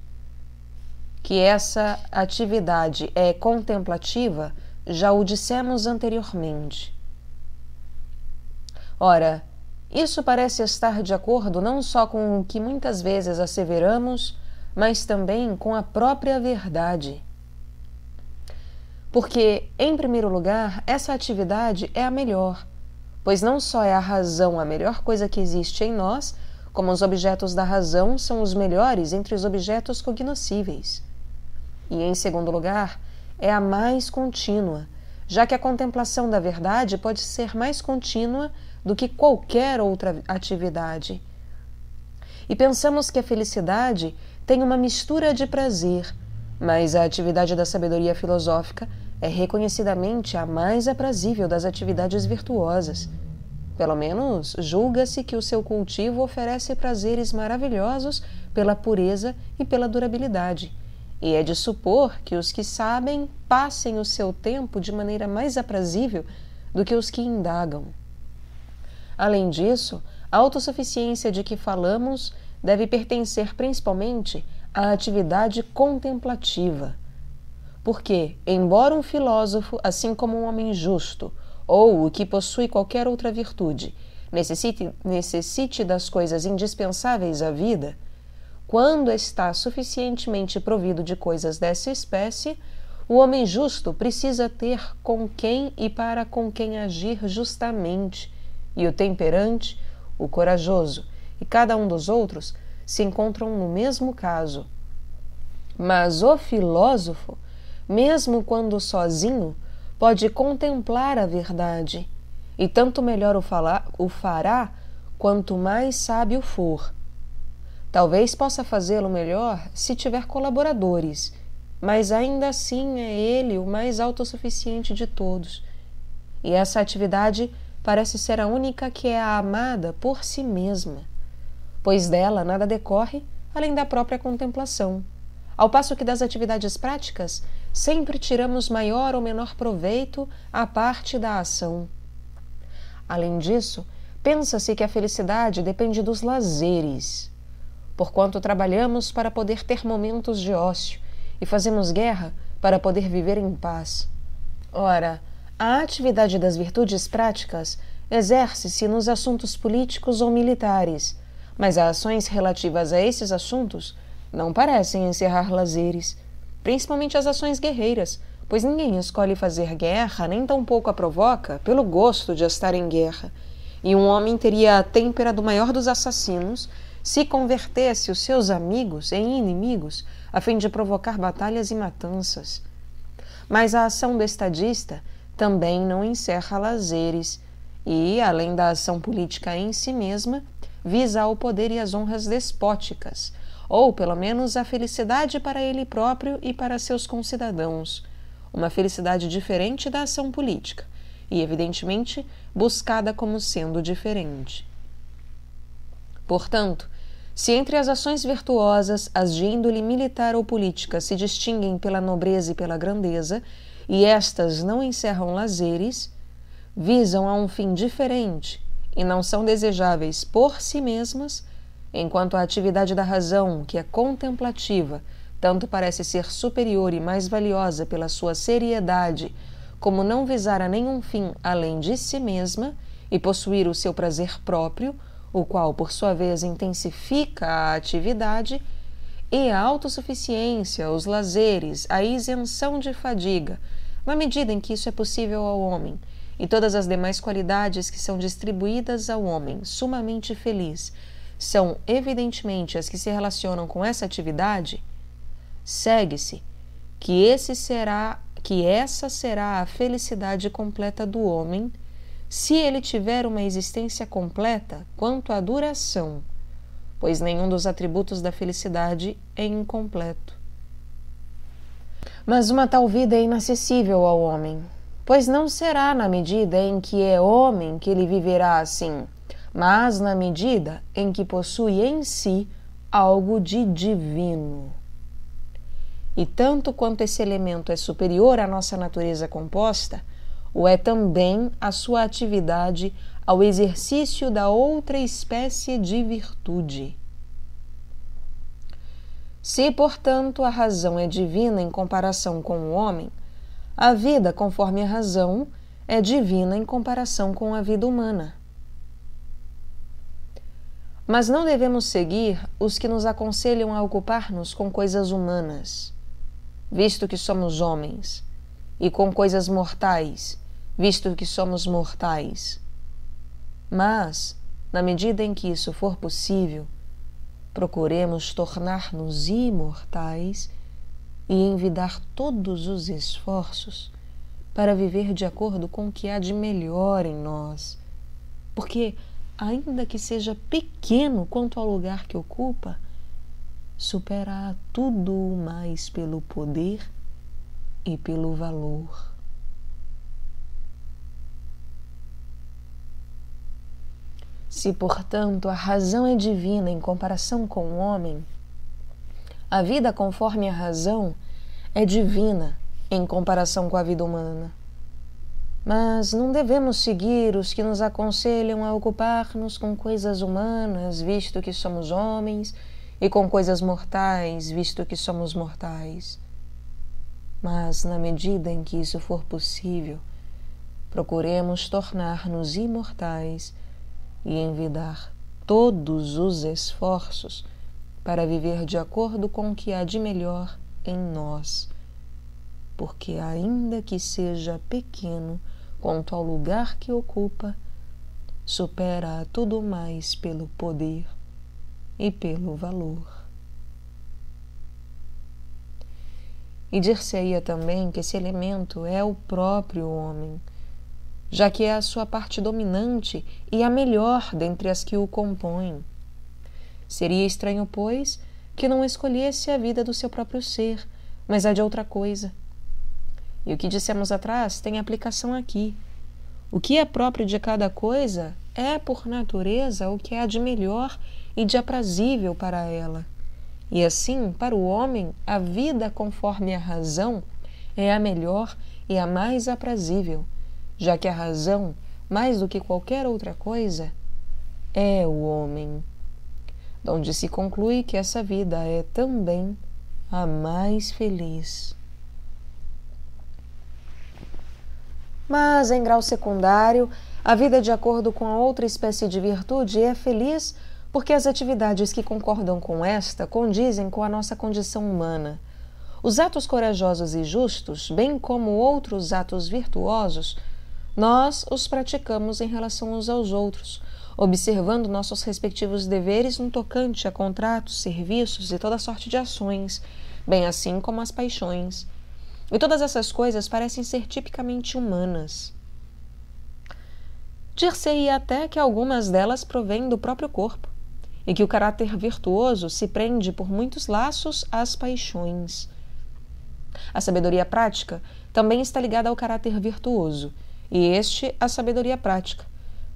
Que essa atividade é contemplativa, já o dissemos anteriormente. Ora, isso parece estar de acordo não só com o que muitas vezes asseveramos, mas também com a própria verdade. Porque, em primeiro lugar, essa atividade é a melhor, pois não só é a razão a melhor coisa que existe em nós, como os objetos da razão são os melhores entre os objetos cognoscíveis. E, em segundo lugar, é a mais contínua, já que a contemplação da verdade pode ser mais contínua do que qualquer outra atividade. E pensamos que a felicidade tem uma mistura de prazer, mas a atividade da sabedoria filosófica é reconhecidamente a mais aprazível das atividades virtuosas. Pelo menos, julga-se que o seu cultivo oferece prazeres maravilhosos pela pureza e pela durabilidade, e é de supor que os que sabem passem o seu tempo de maneira mais aprazível do que os que indagam. Além disso, a autossuficiência de que falamos deve pertencer principalmente à atividade contemplativa. Porque, embora um filósofo, assim como um homem justo, ou o que possui qualquer outra virtude, necessite das coisas indispensáveis à vida, quando está suficientemente provido de coisas dessa espécie, o homem justo precisa ter com quem e para com quem agir justamente, e o temperante, o corajoso e cada um dos outros se encontram no mesmo caso. Mas o filósofo, mesmo quando sozinho, pode contemplar a verdade, e tanto melhor o fará quanto mais sábio for. Talvez possa fazê-lo melhor se tiver colaboradores, mas ainda assim é ele o mais autossuficiente de todos. E essa atividade parece ser a única que é amada por si mesma, pois dela nada decorre além da própria contemplação, ao passo que das atividades práticas sempre tiramos maior ou menor proveito à parte da ação. Além disso, pensa-se que a felicidade depende dos lazeres, porquanto trabalhamos para poder ter momentos de ócio e fazemos guerra para poder viver em paz. Ora, a atividade das virtudes práticas exerce-se nos assuntos políticos ou militares, mas as ações relativas a esses assuntos não parecem encerrar lazeres, principalmente as ações guerreiras, pois ninguém escolhe fazer guerra, nem tampouco a provoca, pelo gosto de estar em guerra, e um homem teria a têmpera do maior dos assassinos se convertesse os seus amigos em inimigos a fim de provocar batalhas e matanças. Mas a ação do estadista também não encerra lazeres e, além da ação política em si mesma, visa ao poder e às honras despóticas, ou pelo menos a felicidade para ele próprio e para seus concidadãos, uma felicidade diferente da ação política e, evidentemente, buscada como sendo diferente. Portanto, se entre as ações virtuosas as de índole militar ou política se distinguem pela nobreza e pela grandeza, e estas não encerram lazeres, visam a um fim diferente e não são desejáveis por si mesmas, enquanto a atividade da razão, que é contemplativa, tanto parece ser superior e mais valiosa pela sua seriedade, como não visar a nenhum fim além de si mesma e possuir o seu prazer próprio, o qual, por sua vez, intensifica a atividade, e a autossuficiência, os lazeres, a isenção de fadiga, na medida em que isso é possível ao homem, e todas as demais qualidades que são distribuídas ao homem sumamente feliz, são evidentemente as que se relacionam com essa atividade, segue-se que essa será a felicidade completa do homem, se ele tiver uma existência completa quanto à duração, pois nenhum dos atributos da felicidade é incompleto. Mas uma tal vida é inacessível ao homem, pois não será na medida em que é homem que ele viverá assim, mas na medida em que possui em si algo de divino. E tanto quanto esse elemento é superior à nossa natureza composta, o é também a sua atividade ao exercício da outra espécie de virtude. Se, portanto, a razão é divina em comparação com o homem, a vida, conforme a razão, é divina em comparação com a vida humana. Mas não devemos seguir os que nos aconselham a ocupar-nos com coisas humanas, visto que somos homens, e com coisas mortais, visto que somos mortais. Mas, na medida em que isso for possível, procuremos tornar-nos imortais e envidar todos os esforços para viver de acordo com o que há de melhor em nós. Porque, ainda que seja pequeno quanto ao lugar que ocupa, supera tudo mais pelo poder e pelo valor. Se, portanto, a razão é divina em comparação com o homem, a vida conforme a razão é divina em comparação com a vida humana. Mas não devemos seguir os que nos aconselham a ocupar-nos com coisas humanas, visto que somos homens, e com coisas mortais, visto que somos mortais. Mas, na medida em que isso for possível, procuremos tornar-nos imortais e envidar todos os esforços para viver de acordo com o que há de melhor em nós, porque ainda que seja pequeno quanto ao lugar que ocupa, supera a tudo mais pelo poder e pelo valor. E dir-se-ia também que esse elemento é o próprio homem, já que é a sua parte dominante e a melhor dentre as que o compõem. Seria estranho, pois, que não escolhesse a vida do seu próprio ser, mas a de outra coisa. E o que dissemos atrás tem aplicação aqui. O que é próprio de cada coisa é, por natureza, o que há de melhor e de aprazível para ela. E assim, para o homem, a vida conforme a razão é a melhor e a mais aprazível, já que a razão, mais do que qualquer outra coisa, é o homem, donde se conclui que essa vida é também a mais feliz. Mas, em grau secundário, a vida de acordo com a outra espécie de virtude é feliz porque as atividades que concordam com esta condizem com a nossa condição humana. Os atos corajosos e justos, bem como outros atos virtuosos, nós os praticamos em relação uns aos outros, observando nossos respectivos deveres no tocante a contratos, serviços e toda sorte de ações, bem assim como as paixões. E todas essas coisas parecem ser tipicamente humanas. Dir-se-ia até que algumas delas provêm do próprio corpo, e que o caráter virtuoso se prende por muitos laços às paixões. A sabedoria prática também está ligada ao caráter virtuoso, e este à sabedoria prática,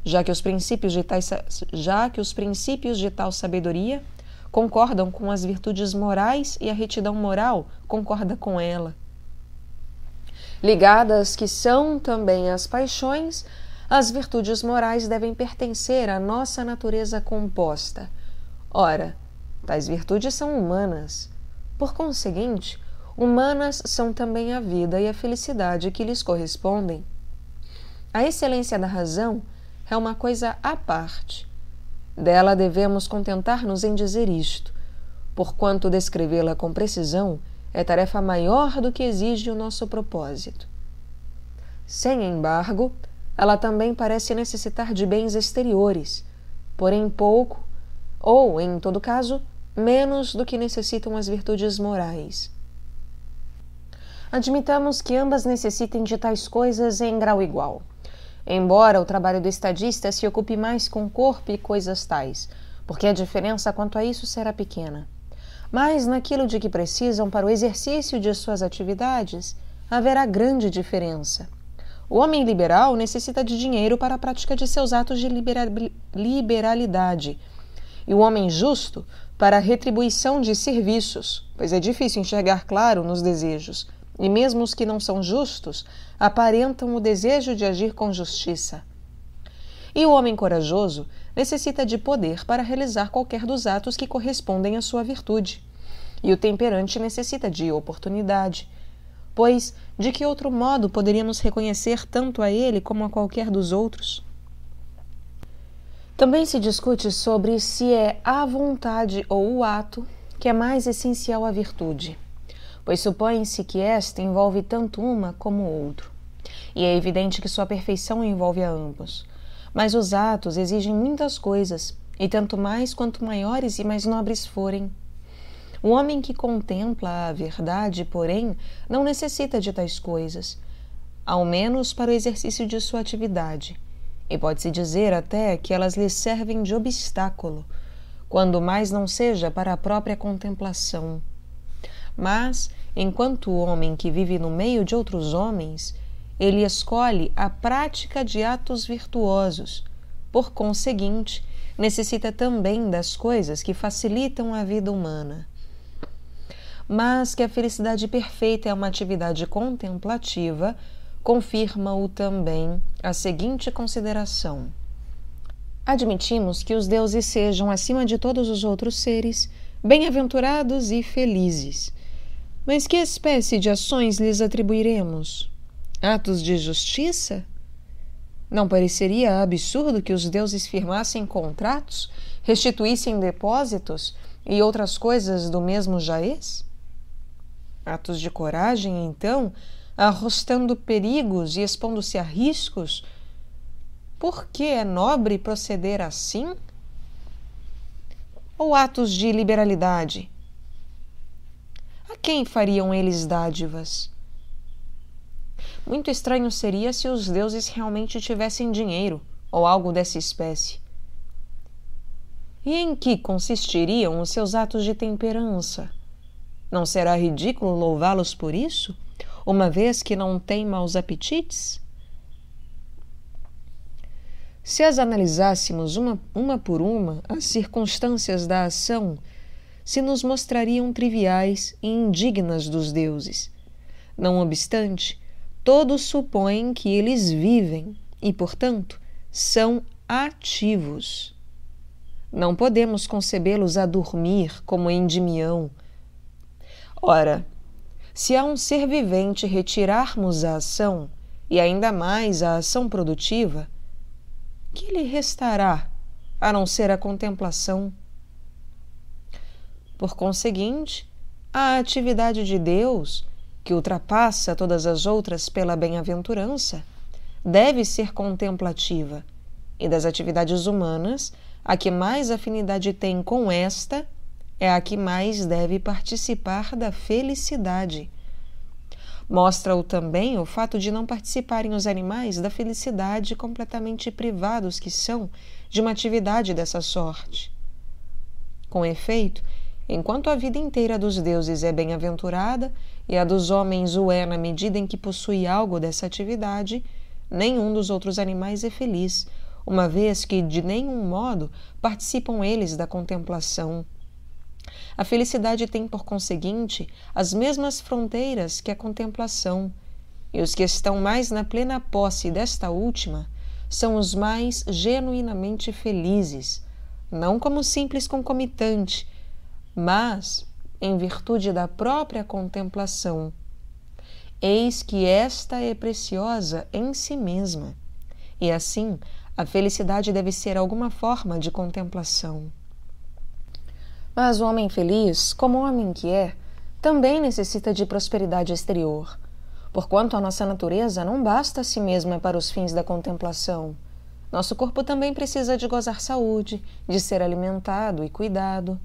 já que os princípios de tal sabedoria concordam com as virtudes morais e a retidão moral concorda com ela. Ligadas que são também as paixões, as virtudes morais devem pertencer à nossa natureza composta. Ora, tais virtudes são humanas. Por conseguinte, humanas são também a vida e a felicidade que lhes correspondem. A excelência da razão é uma coisa à parte. Dela devemos contentar-nos em dizer isto, porquanto descrevê-la com precisão é tarefa maior do que exige o nosso propósito. Sem embargo, ela também parece necessitar de bens exteriores, porém pouco, ou, em todo caso, menos do que necessitam as virtudes morais. Admitamos que ambas necessitem de tais coisas em grau igual, embora o trabalho do estadista se ocupe mais com corpo e coisas tais, porque a diferença quanto a isso será pequena. Mas naquilo de que precisam para o exercício de suas atividades, haverá grande diferença. O homem liberal necessita de dinheiro para a prática de seus atos de liberalidade, e o homem justo para a retribuição de serviços, pois é difícil enxergar claro nos desejos, e mesmo os que não são justos aparentam o desejo de agir com justiça. E o homem corajoso necessita de poder para realizar qualquer dos atos que correspondem à sua virtude, e o temperante necessita de oportunidade, pois de que outro modo poderíamos reconhecer tanto a ele como a qualquer dos outros? Também se discute sobre se é a vontade ou o ato que é mais essencial à virtude, pois supõe-se que esta envolve tanto uma como o outro, e é evidente que sua perfeição envolve a ambos. Mas os atos exigem muitas coisas, e tanto mais quanto maiores e mais nobres forem. O homem que contempla a verdade, porém, não necessita de tais coisas, ao menos para o exercício de sua atividade, e pode-se dizer até que elas lhe servem de obstáculo, quando mais não seja para a própria contemplação. Mas, enquanto o homem que vive no meio de outros homens, ele escolhe a prática de atos virtuosos, por conseguinte, necessita também das coisas que facilitam a vida humana. Mas que a felicidade perfeita é uma atividade contemplativa, confirma-o também a seguinte consideração. Admitimos que os deuses sejam, acima de todos os outros seres, bem-aventurados e felizes. Mas que espécie de ações lhes atribuiremos? Atos de justiça? Não pareceria absurdo que os deuses firmassem contratos, restituíssem depósitos e outras coisas do mesmo jaez? Atos de coragem, então, arrostando perigos e expondo-se a riscos? Por que é nobre proceder assim? Ou atos de liberalidade? A quem fariam eles dádivas? Muito estranho seria se os deuses realmente tivessem dinheiro, ou algo dessa espécie. E em que consistiriam os seus atos de temperança? Não será ridículo louvá-los por isso, uma vez que não têm maus apetites? Se as analisássemos uma por uma, as circunstâncias da ação se nos mostrariam triviais e indignas dos deuses. Não obstante, todos supõem que eles vivem e, portanto, são ativos. Não podemos concebê-los a dormir como Endymião. Ora, se a um ser vivente retirarmos a ação, e ainda mais a ação produtiva, que lhe restará, a não ser a contemplação? Por conseguinte, a atividade de Deus, que ultrapassa todas as outras pela bem-aventurança, deve ser contemplativa, e das atividades humanas, a que mais afinidade tem com esta é a que mais deve participar da felicidade. Mostra-o também o fato de não participarem os animais da felicidade completamente privados que são de uma atividade dessa sorte. Com efeito, enquanto a vida inteira dos deuses é bem-aventurada e a dos homens o é na medida em que possui algo dessa atividade, nenhum dos outros animais é feliz, uma vez que de nenhum modo participam eles da contemplação. A felicidade tem, por conseguinte, as mesmas fronteiras que a contemplação, e os que estão mais na plena posse desta última são os mais genuinamente felizes, não como simples concomitante, mas em virtude da própria contemplação. Eis que esta é preciosa em si mesma, e assim a felicidade deve ser alguma forma de contemplação. Mas o homem feliz, como o homem que é, também necessita de prosperidade exterior, porquanto a nossa natureza não basta a si mesma para os fins da contemplação. Nosso corpo também precisa de gozar saúde, de ser alimentado e cuidado.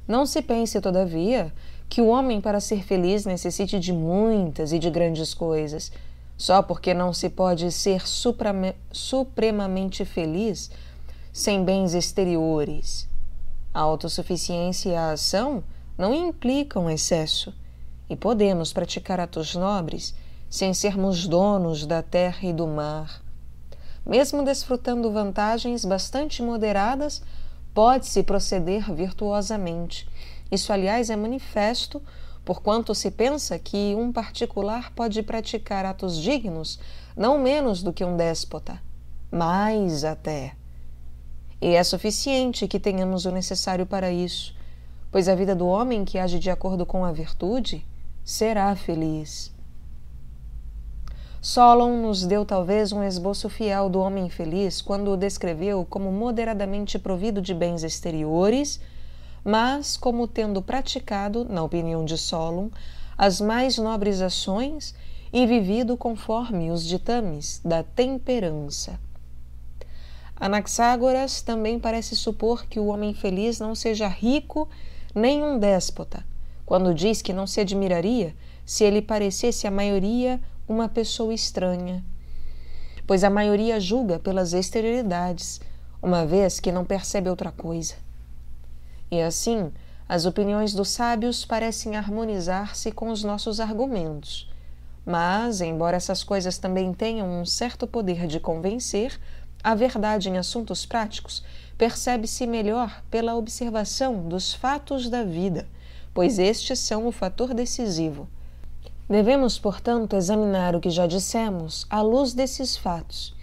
Não se pense, todavia, que o homem, para ser feliz, necessite de muitas e de grandes coisas, só porque não se pode ser supremamente feliz sem bens exteriores. A autossuficiência e a ação não implicam excesso, e podemos praticar atos nobres sem sermos donos da terra e do mar. Mesmo desfrutando vantagens bastante moderadas, pode-se proceder virtuosamente. Isso, aliás, é manifesto, porquanto se pensa que um particular pode praticar atos dignos não menos do que um déspota, mais até. E é suficiente que tenhamos o necessário para isso, pois a vida do homem que age de acordo com a virtude será feliz. Solon nos deu talvez um esboço fiel do homem feliz quando o descreveu como moderadamente provido de bens exteriores, mas como tendo praticado, na opinião de Solon, as mais nobres ações e vivido conforme os ditames da temperança. Anaxágoras também parece supor que o homem feliz não seja rico nem um déspota, quando diz que não se admiraria se ele parecesse à maioria uma pessoa estranha, pois a maioria julga pelas exterioridades, uma vez que não percebe outra coisa. E assim, as opiniões dos sábios parecem harmonizar-se com os nossos argumentos. Mas, embora essas coisas também tenham um certo poder de convencer, a verdade em assuntos práticos percebe-se melhor pela observação dos fatos da vida, pois estes são o fator decisivo. Devemos, portanto, examinar o que já dissemos à luz desses fatos,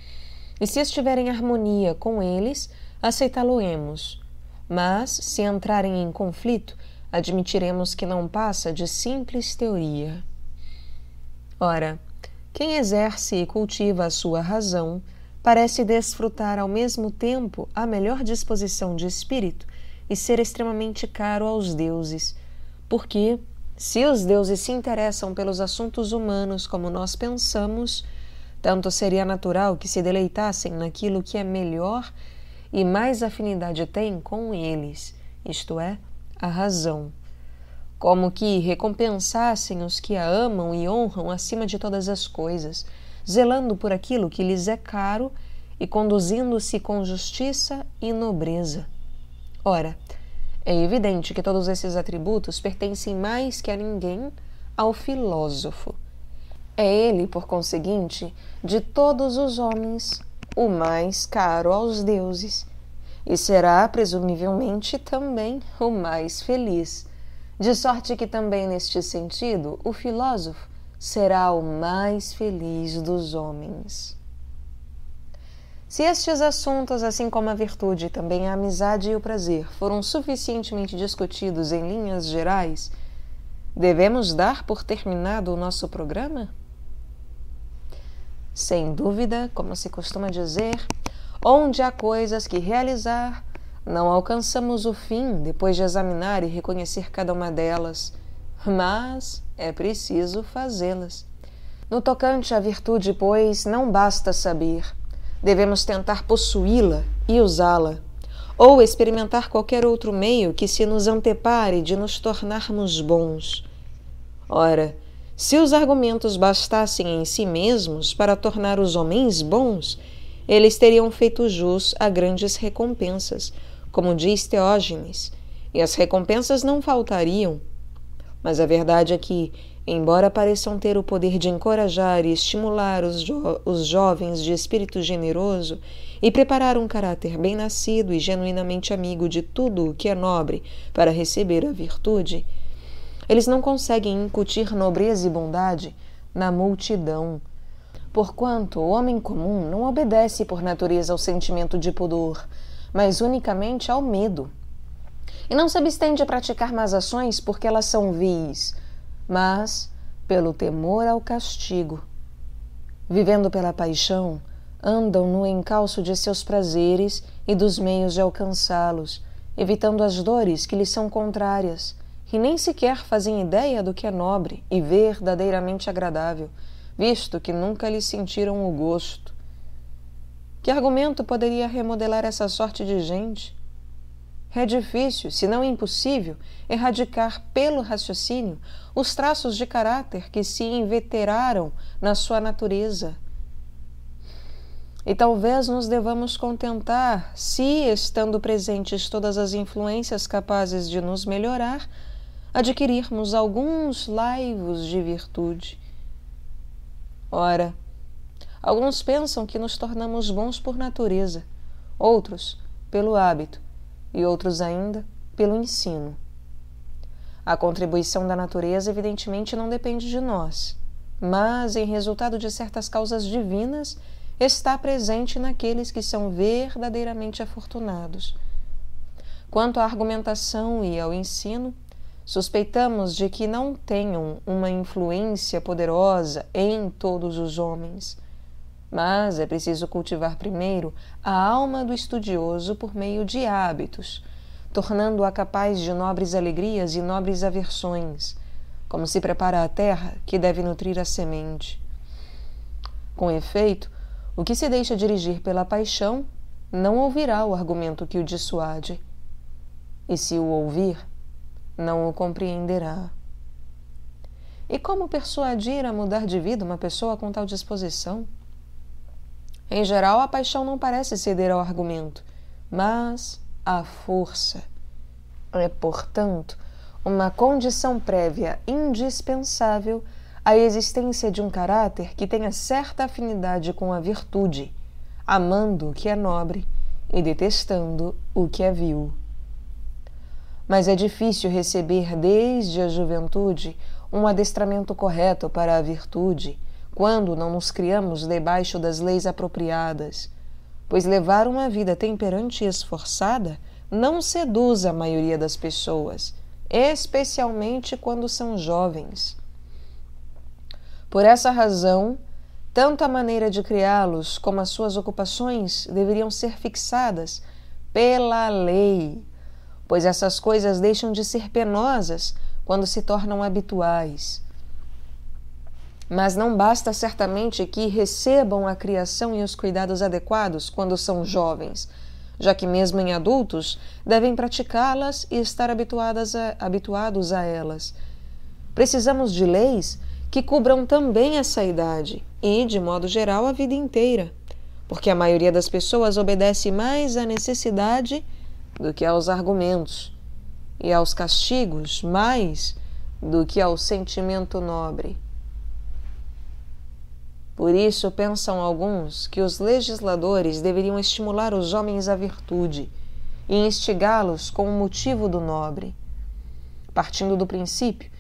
e se estiver em harmonia com eles, aceitá-lo-emos. Mas, se entrarem em conflito, admitiremos que não passa de simples teoria. Ora, quem exerce e cultiva a sua razão parece desfrutar ao mesmo tempo a melhor disposição de espírito e ser extremamente caro aos deuses, porque, se os deuses se interessam pelos assuntos humanos como nós pensamos, tanto seria natural que se deleitassem naquilo que é melhor e mais afinidade tem com eles, isto é, a razão, como que recompensassem os que a amam e honram acima de todas as coisas, zelando por aquilo que lhes é caro e conduzindo-se com justiça e nobreza. Ora, é evidente que todos esses atributos pertencem mais que a ninguém ao filósofo. É ele, por conseguinte, de todos os homens, o mais caro aos deuses, e será, presumivelmente, também o mais feliz, de sorte que também neste sentido o filósofo será o mais feliz dos homens. Se estes assuntos, assim como a virtude, também a amizade e o prazer, foram suficientemente discutidos em linhas gerais, devemos dar por terminado o nosso programa? Sem dúvida, como se costuma dizer, onde há coisas que realizar, não alcançamos o fim depois de examinar e reconhecer cada uma delas, mas é preciso fazê-las. No tocante à virtude, pois, não basta saber, devemos tentar possuí-la e usá-la, ou experimentar qualquer outro meio que se nos antepare de nos tornarmos bons. Ora, se os argumentos bastassem em si mesmos para tornar os homens bons, eles teriam feito jus a grandes recompensas, como diz Teógenes, e as recompensas não faltariam. Mas a verdade é que, embora pareçam ter o poder de encorajar e estimular os jovens de espírito generoso e preparar um caráter bem-nascido e genuinamente amigo de tudo o que é nobre para receber a virtude, eles não conseguem incutir nobreza e bondade na multidão, porquanto o homem comum não obedece por natureza ao sentimento de pudor, mas unicamente ao medo. E não se abstém de praticar más ações porque elas são vis, mas pelo temor ao castigo. Vivendo pela paixão, andam no encalço de seus prazeres e dos meios de alcançá-los, evitando as dores que lhes são contrárias, e nem sequer fazem ideia do que é nobre e verdadeiramente agradável, visto que nunca lhe sentiram o gosto. Que argumento poderia remodelar essa sorte de gente? É difícil, se não impossível, erradicar pelo raciocínio os traços de caráter que se inveteraram na sua natureza. E talvez nos devamos contentar, se, estando presentes todas as influências capazes de nos melhorar, adquirirmos alguns laivos de virtude. Ora, alguns pensam que nos tornamos bons por natureza, outros pelo hábito, e outros ainda pelo ensino. A contribuição da natureza, evidentemente, não depende de nós, mas, em resultado de certas causas divinas, está presente naqueles que são verdadeiramente afortunados. Quanto à argumentação e ao ensino, suspeitamos de que não tenham uma influência poderosa em todos os homens, mas é preciso cultivar primeiro a alma do estudioso por meio de hábitos, tornando-a capaz de nobres alegrias e nobres aversões, como se prepara a terra que deve nutrir a semente. Com efeito, o que se deixa dirigir pela paixão não ouvirá o argumento que o dissuade, e se o ouvir, não o compreenderá. E como persuadir a mudar de vida uma pessoa com tal disposição? Em geral, a paixão não parece ceder ao argumento, mas à força. É, portanto, uma condição prévia indispensável a existência de um caráter que tenha certa afinidade com a virtude, amando o que é nobre e detestando o que é vil. Mas é difícil receber desde a juventude um adestramento correto para a virtude, quando não nos criamos debaixo das leis apropriadas, pois levar uma vida temperante e esforçada não seduz a maioria das pessoas, especialmente quando são jovens. Por essa razão, tanto a maneira de criá-los como as suas ocupações deveriam ser fixadas pela lei, pois essas coisas deixam de ser penosas quando se tornam habituais. Mas não basta certamente que recebam a criação e os cuidados adequados quando são jovens, já que mesmo em adultos devem praticá-las e estar habituados a elas. Precisamos de leis que cubram também essa idade e, de modo geral, a vida inteira, porque a maioria das pessoas obedece mais à necessidade do que aos argumentos, e aos castigos mais do que ao sentimento nobre. Por isso, pensam alguns que os legisladores deveriam estimular os homens à virtude e instigá-los com o motivo do nobre, partindo do princípio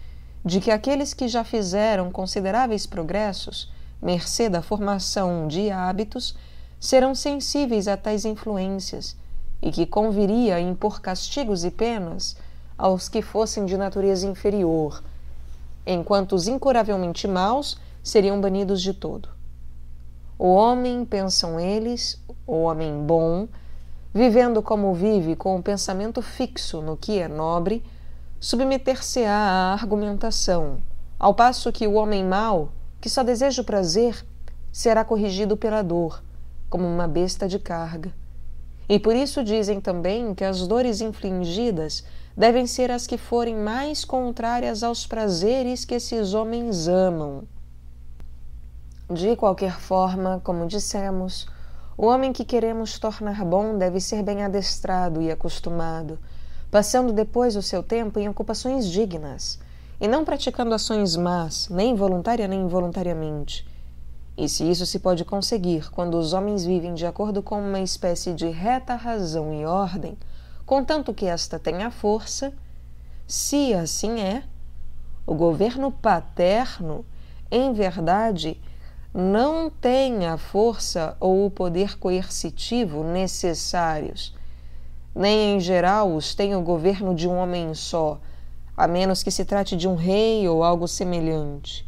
de que aqueles que já fizeram consideráveis progressos, mercê da formação de hábitos, serão sensíveis a tais influências e que conviria impor castigos e penas aos que fossem de natureza inferior, enquanto os incuravelmente maus seriam banidos de todo. O homem, pensam eles, o homem bom, vivendo como vive com o pensamento fixo no que é nobre, submeter-se-á à argumentação, ao passo que o homem mau, que só deseja o prazer, será corrigido pela dor, como uma besta de carga. E por isso dizem também que as dores infligidas devem ser as que forem mais contrárias aos prazeres que esses homens amam. De qualquer forma, como dissemos, o homem que queremos tornar bom deve ser bem adestrado e acostumado, passando depois o seu tempo em ocupações dignas, e não praticando ações más, nem voluntária nem involuntariamente. E se isso se pode conseguir quando os homens vivem de acordo com uma espécie de reta razão e ordem, contanto que esta tenha força, se assim é, o governo paterno, em verdade, não tem a força ou o poder coercitivo necessários, nem em geral os tem o governo de um homem só, a menos que se trate de um rei ou algo semelhante.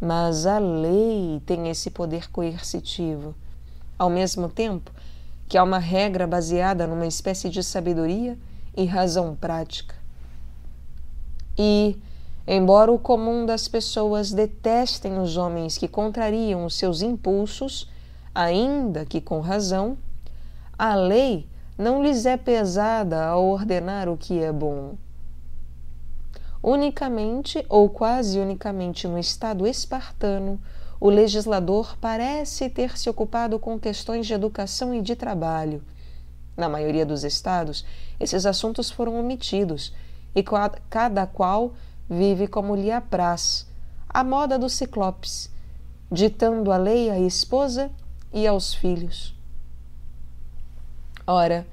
Mas a lei tem esse poder coercitivo, ao mesmo tempo que há uma regra baseada numa espécie de sabedoria e razão prática. E, embora o comum das pessoas detestem os homens que contrariam os seus impulsos, ainda que com razão, a lei não lhes é pesada ao ordenar o que é bom. Unicamente ou quase unicamente no estado espartano, o legislador parece ter se ocupado com questões de educação e de trabalho. Na maioria dos estados, esses assuntos foram omitidos e cada qual vive como lhe apraz, à moda do Ciclopes, ditando a lei à esposa e aos filhos. Ora,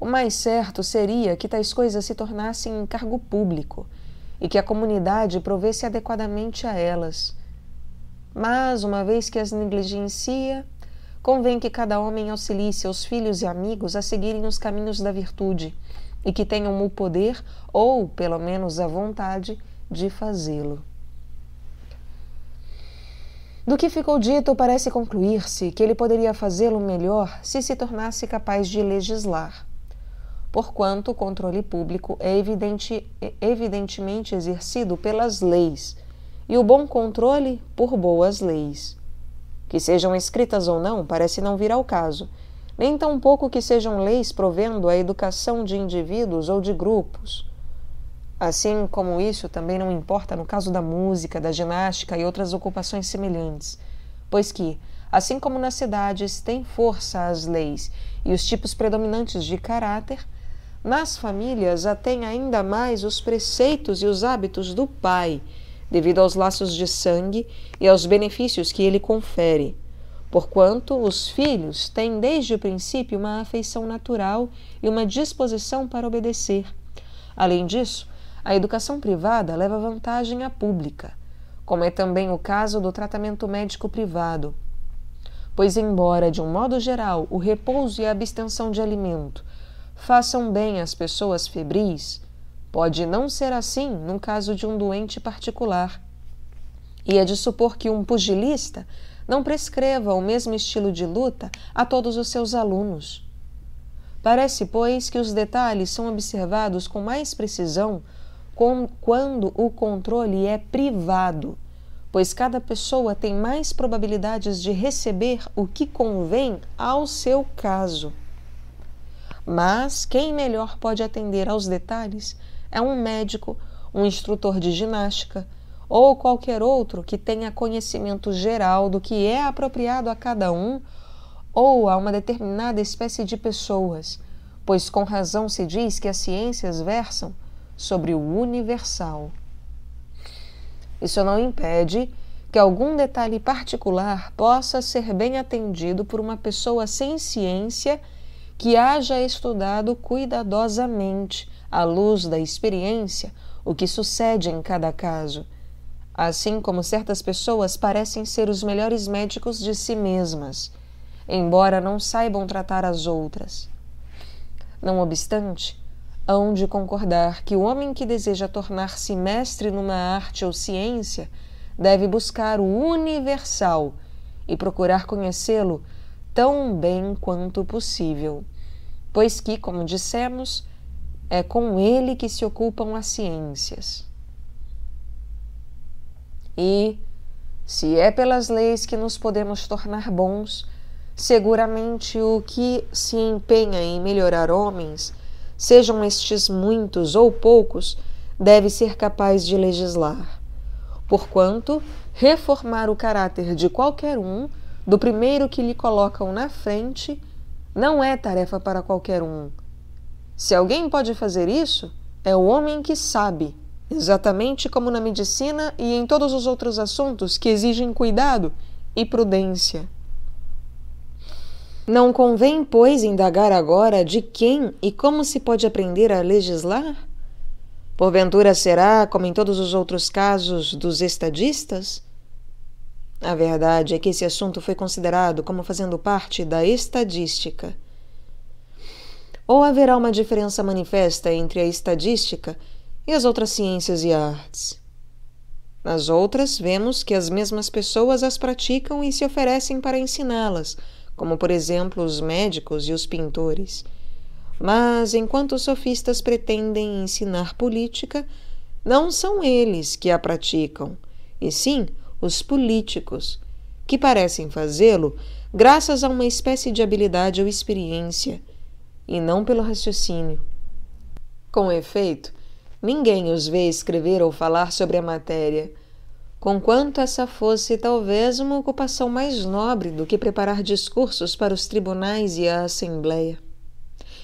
o mais certo seria que tais coisas se tornassem encargo público e que a comunidade provesse adequadamente a elas. Mas, uma vez que as negligencia, convém que cada homem auxilie seus filhos e amigos a seguirem os caminhos da virtude e que tenham o poder, ou pelo menos a vontade, de fazê-lo. Do que ficou dito, parece concluir-se que ele poderia fazê-lo melhor se tornasse capaz de legislar, porquanto o controle público é evidentemente exercido pelas leis, e o bom controle por boas leis. Que sejam escritas ou não, parece não vir ao caso, nem tampouco que sejam leis provendo a educação de indivíduos ou de grupos. Assim como isso também não importa no caso da música, da ginástica e outras ocupações semelhantes, pois que, assim como nas cidades têm força as leis e os tipos predominantes de caráter, nas famílias a têm ainda mais os preceitos e os hábitos do pai, devido aos laços de sangue e aos benefícios que ele confere, porquanto os filhos têm desde o princípio uma afeição natural e uma disposição para obedecer. Além disso, a educação privada leva vantagem à pública, como é também o caso do tratamento médico privado, pois embora, de um modo geral, o repouso e a abstenção de alimento façam bem às pessoas febris, pode não ser assim no caso de um doente particular. E é de supor que um pugilista não prescreva o mesmo estilo de luta a todos os seus alunos. Parece, pois, que os detalhes são observados com mais precisão quando o controle é privado, pois cada pessoa tem mais probabilidades de receber o que convém ao seu caso. Mas quem melhor pode atender aos detalhes é um médico, um instrutor de ginástica ou qualquer outro que tenha conhecimento geral do que é apropriado a cada um ou a uma determinada espécie de pessoas, pois com razão se diz que as ciências versam sobre o universal. Isso não impede que algum detalhe particular possa ser bem atendido por uma pessoa sem ciência que haja estudado cuidadosamente, à luz da experiência, o que sucede em cada caso, assim como certas pessoas parecem ser os melhores médicos de si mesmas, embora não saibam tratar as outras. Não obstante, hão de concordar que o homem que deseja tornar-se mestre numa arte ou ciência deve buscar o universal e procurar conhecê-lo tão bem quanto possível, pois que, como dissemos, é com ele que se ocupam as ciências. E, se é pelas leis que nos podemos tornar bons, seguramente o que se empenha em melhorar homens, sejam estes muitos ou poucos, deve ser capaz de legislar. Porquanto, reformar o caráter de qualquer um, do primeiro que lhe colocam na frente, não é tarefa para qualquer um. Se alguém pode fazer isso, é o homem que sabe, exatamente como na medicina e em todos os outros assuntos que exigem cuidado e prudência. Não convém, pois, indagar agora de quem e como se pode aprender a legislar? Porventura será, como em todos os outros casos, dos estadistas? A verdade é que esse assunto foi considerado como fazendo parte da estadística. Ou haverá uma diferença manifesta entre a estadística e as outras ciências e artes? Nas outras, vemos que as mesmas pessoas as praticam e se oferecem para ensiná-las, como, por exemplo, os médicos e os pintores. Mas, enquanto os sofistas pretendem ensinar política, não são eles que a praticam, e sim os políticos, que parecem fazê-lo graças a uma espécie de habilidade ou experiência, e não pelo raciocínio. Com efeito, ninguém os vê escrever ou falar sobre a matéria, conquanto essa fosse talvez uma ocupação mais nobre do que preparar discursos para os tribunais e a Assembleia.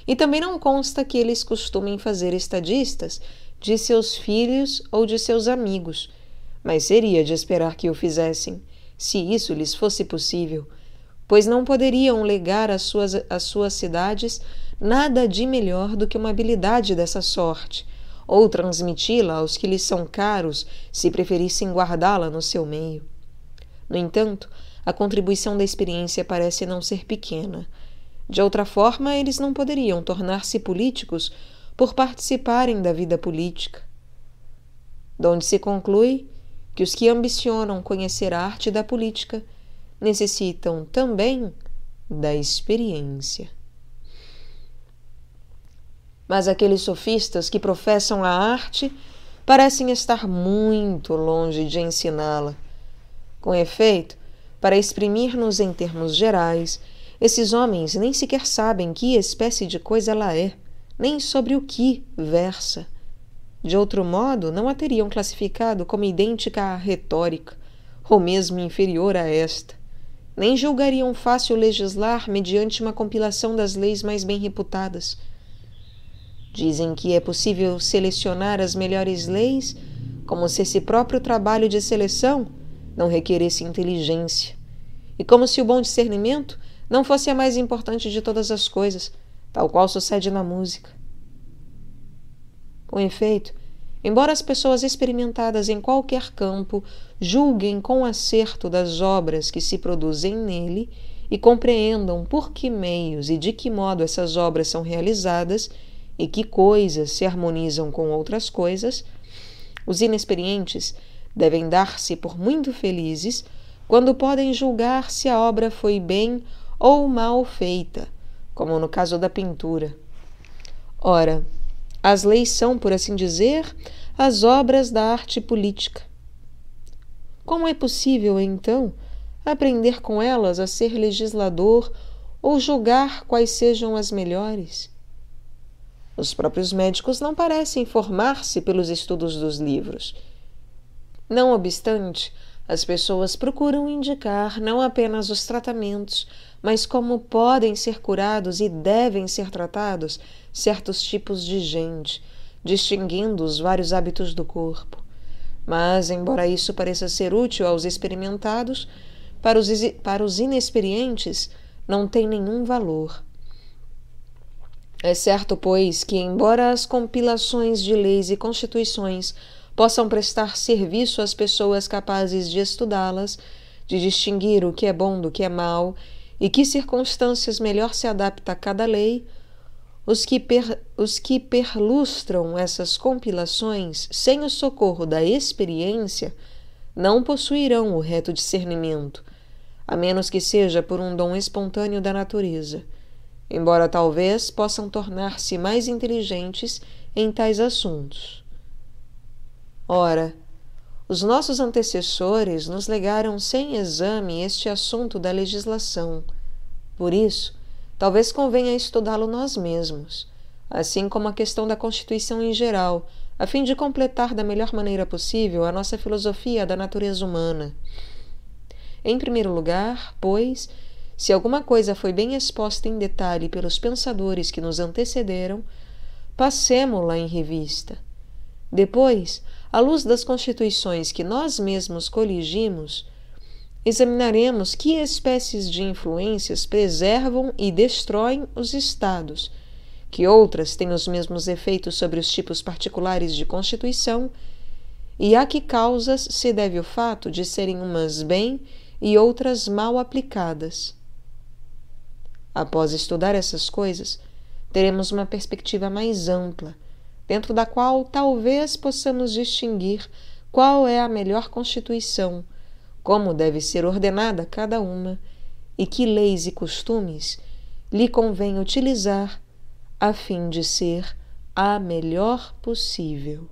E também não consta que eles costumem fazer estadistas de seus filhos ou de seus amigos, mas seria de esperar que o fizessem, se isso lhes fosse possível, pois não poderiam legar às suas cidades nada de melhor do que uma habilidade dessa sorte, ou transmiti-la aos que lhes são caros, se preferissem guardá-la no seu meio. No entanto, a contribuição da experiência parece não ser pequena. De outra forma, eles não poderiam tornar-se políticos por participarem da vida política. Donde se conclui que os que ambicionam conhecer a arte da política necessitam também da experiência. Mas aqueles sofistas que professam a arte parecem estar muito longe de ensiná-la. Com efeito, para exprimir-nos em termos gerais, esses homens nem sequer sabem que espécie de coisa ela é, nem sobre o que versa. De outro modo, não a teriam classificado como idêntica à retórica, ou mesmo inferior a esta. Nem julgariam fácil legislar mediante uma compilação das leis mais bem reputadas. Dizem que é possível selecionar as melhores leis, como se esse próprio trabalho de seleção não requeresse inteligência, e como se o bom discernimento não fosse a mais importante de todas as coisas, tal qual sucede na música. Com efeito, embora as pessoas experimentadas em qualquer campo julguem com acerto das obras que se produzem nele e compreendam por que meios e de que modo essas obras são realizadas e que coisas se harmonizam com outras coisas, os inexperientes devem dar-se por muito felizes quando podem julgar se a obra foi bem ou mal feita, como no caso da pintura. Ora, as leis são, por assim dizer, as obras da arte política. Como é possível, então, aprender com elas a ser legislador ou julgar quais sejam as melhores? Os próprios médicos não parecem formar-se pelos estudos dos livros. Não obstante, as pessoas procuram indicar não apenas os tratamentos, mas como podem ser curados e devem ser tratados certos tipos de gente, distinguindo os vários hábitos do corpo. Mas, embora isso pareça ser útil aos experimentados, para os inexperientes não tem nenhum valor. É certo, pois, que, embora as compilações de leis e constituições possam prestar serviço às pessoas capazes de estudá-las, de distinguir o que é bom do que é mal e que circunstâncias melhor se adapta a cada lei, os que perlustram essas compilações sem o socorro da experiência não possuirão o reto discernimento, a menos que seja por um dom espontâneo da natureza, embora talvez possam tornar-se mais inteligentes em tais assuntos. Ora, os nossos antecessores nos legaram sem exame este assunto da legislação. Por isso, talvez convenha estudá-lo nós mesmos, assim como a questão da Constituição em geral, a fim de completar da melhor maneira possível a nossa filosofia da natureza humana. Em primeiro lugar, pois, se alguma coisa foi bem exposta em detalhe pelos pensadores que nos antecederam, passemo-la em revista. Depois, à luz das constituições que nós mesmos coligimos, examinaremos que espécies de influências preservam e destroem os estados, que outras têm os mesmos efeitos sobre os tipos particulares de constituição, e a que causas se deve o fato de serem umas bem e outras mal aplicadas. Após estudar essas coisas, teremos uma perspectiva mais ampla, dentro da qual talvez possamos distinguir qual é a melhor constituição, como deve ser ordenada cada uma e que leis e costumes lhe convém utilizar a fim de ser a melhor possível.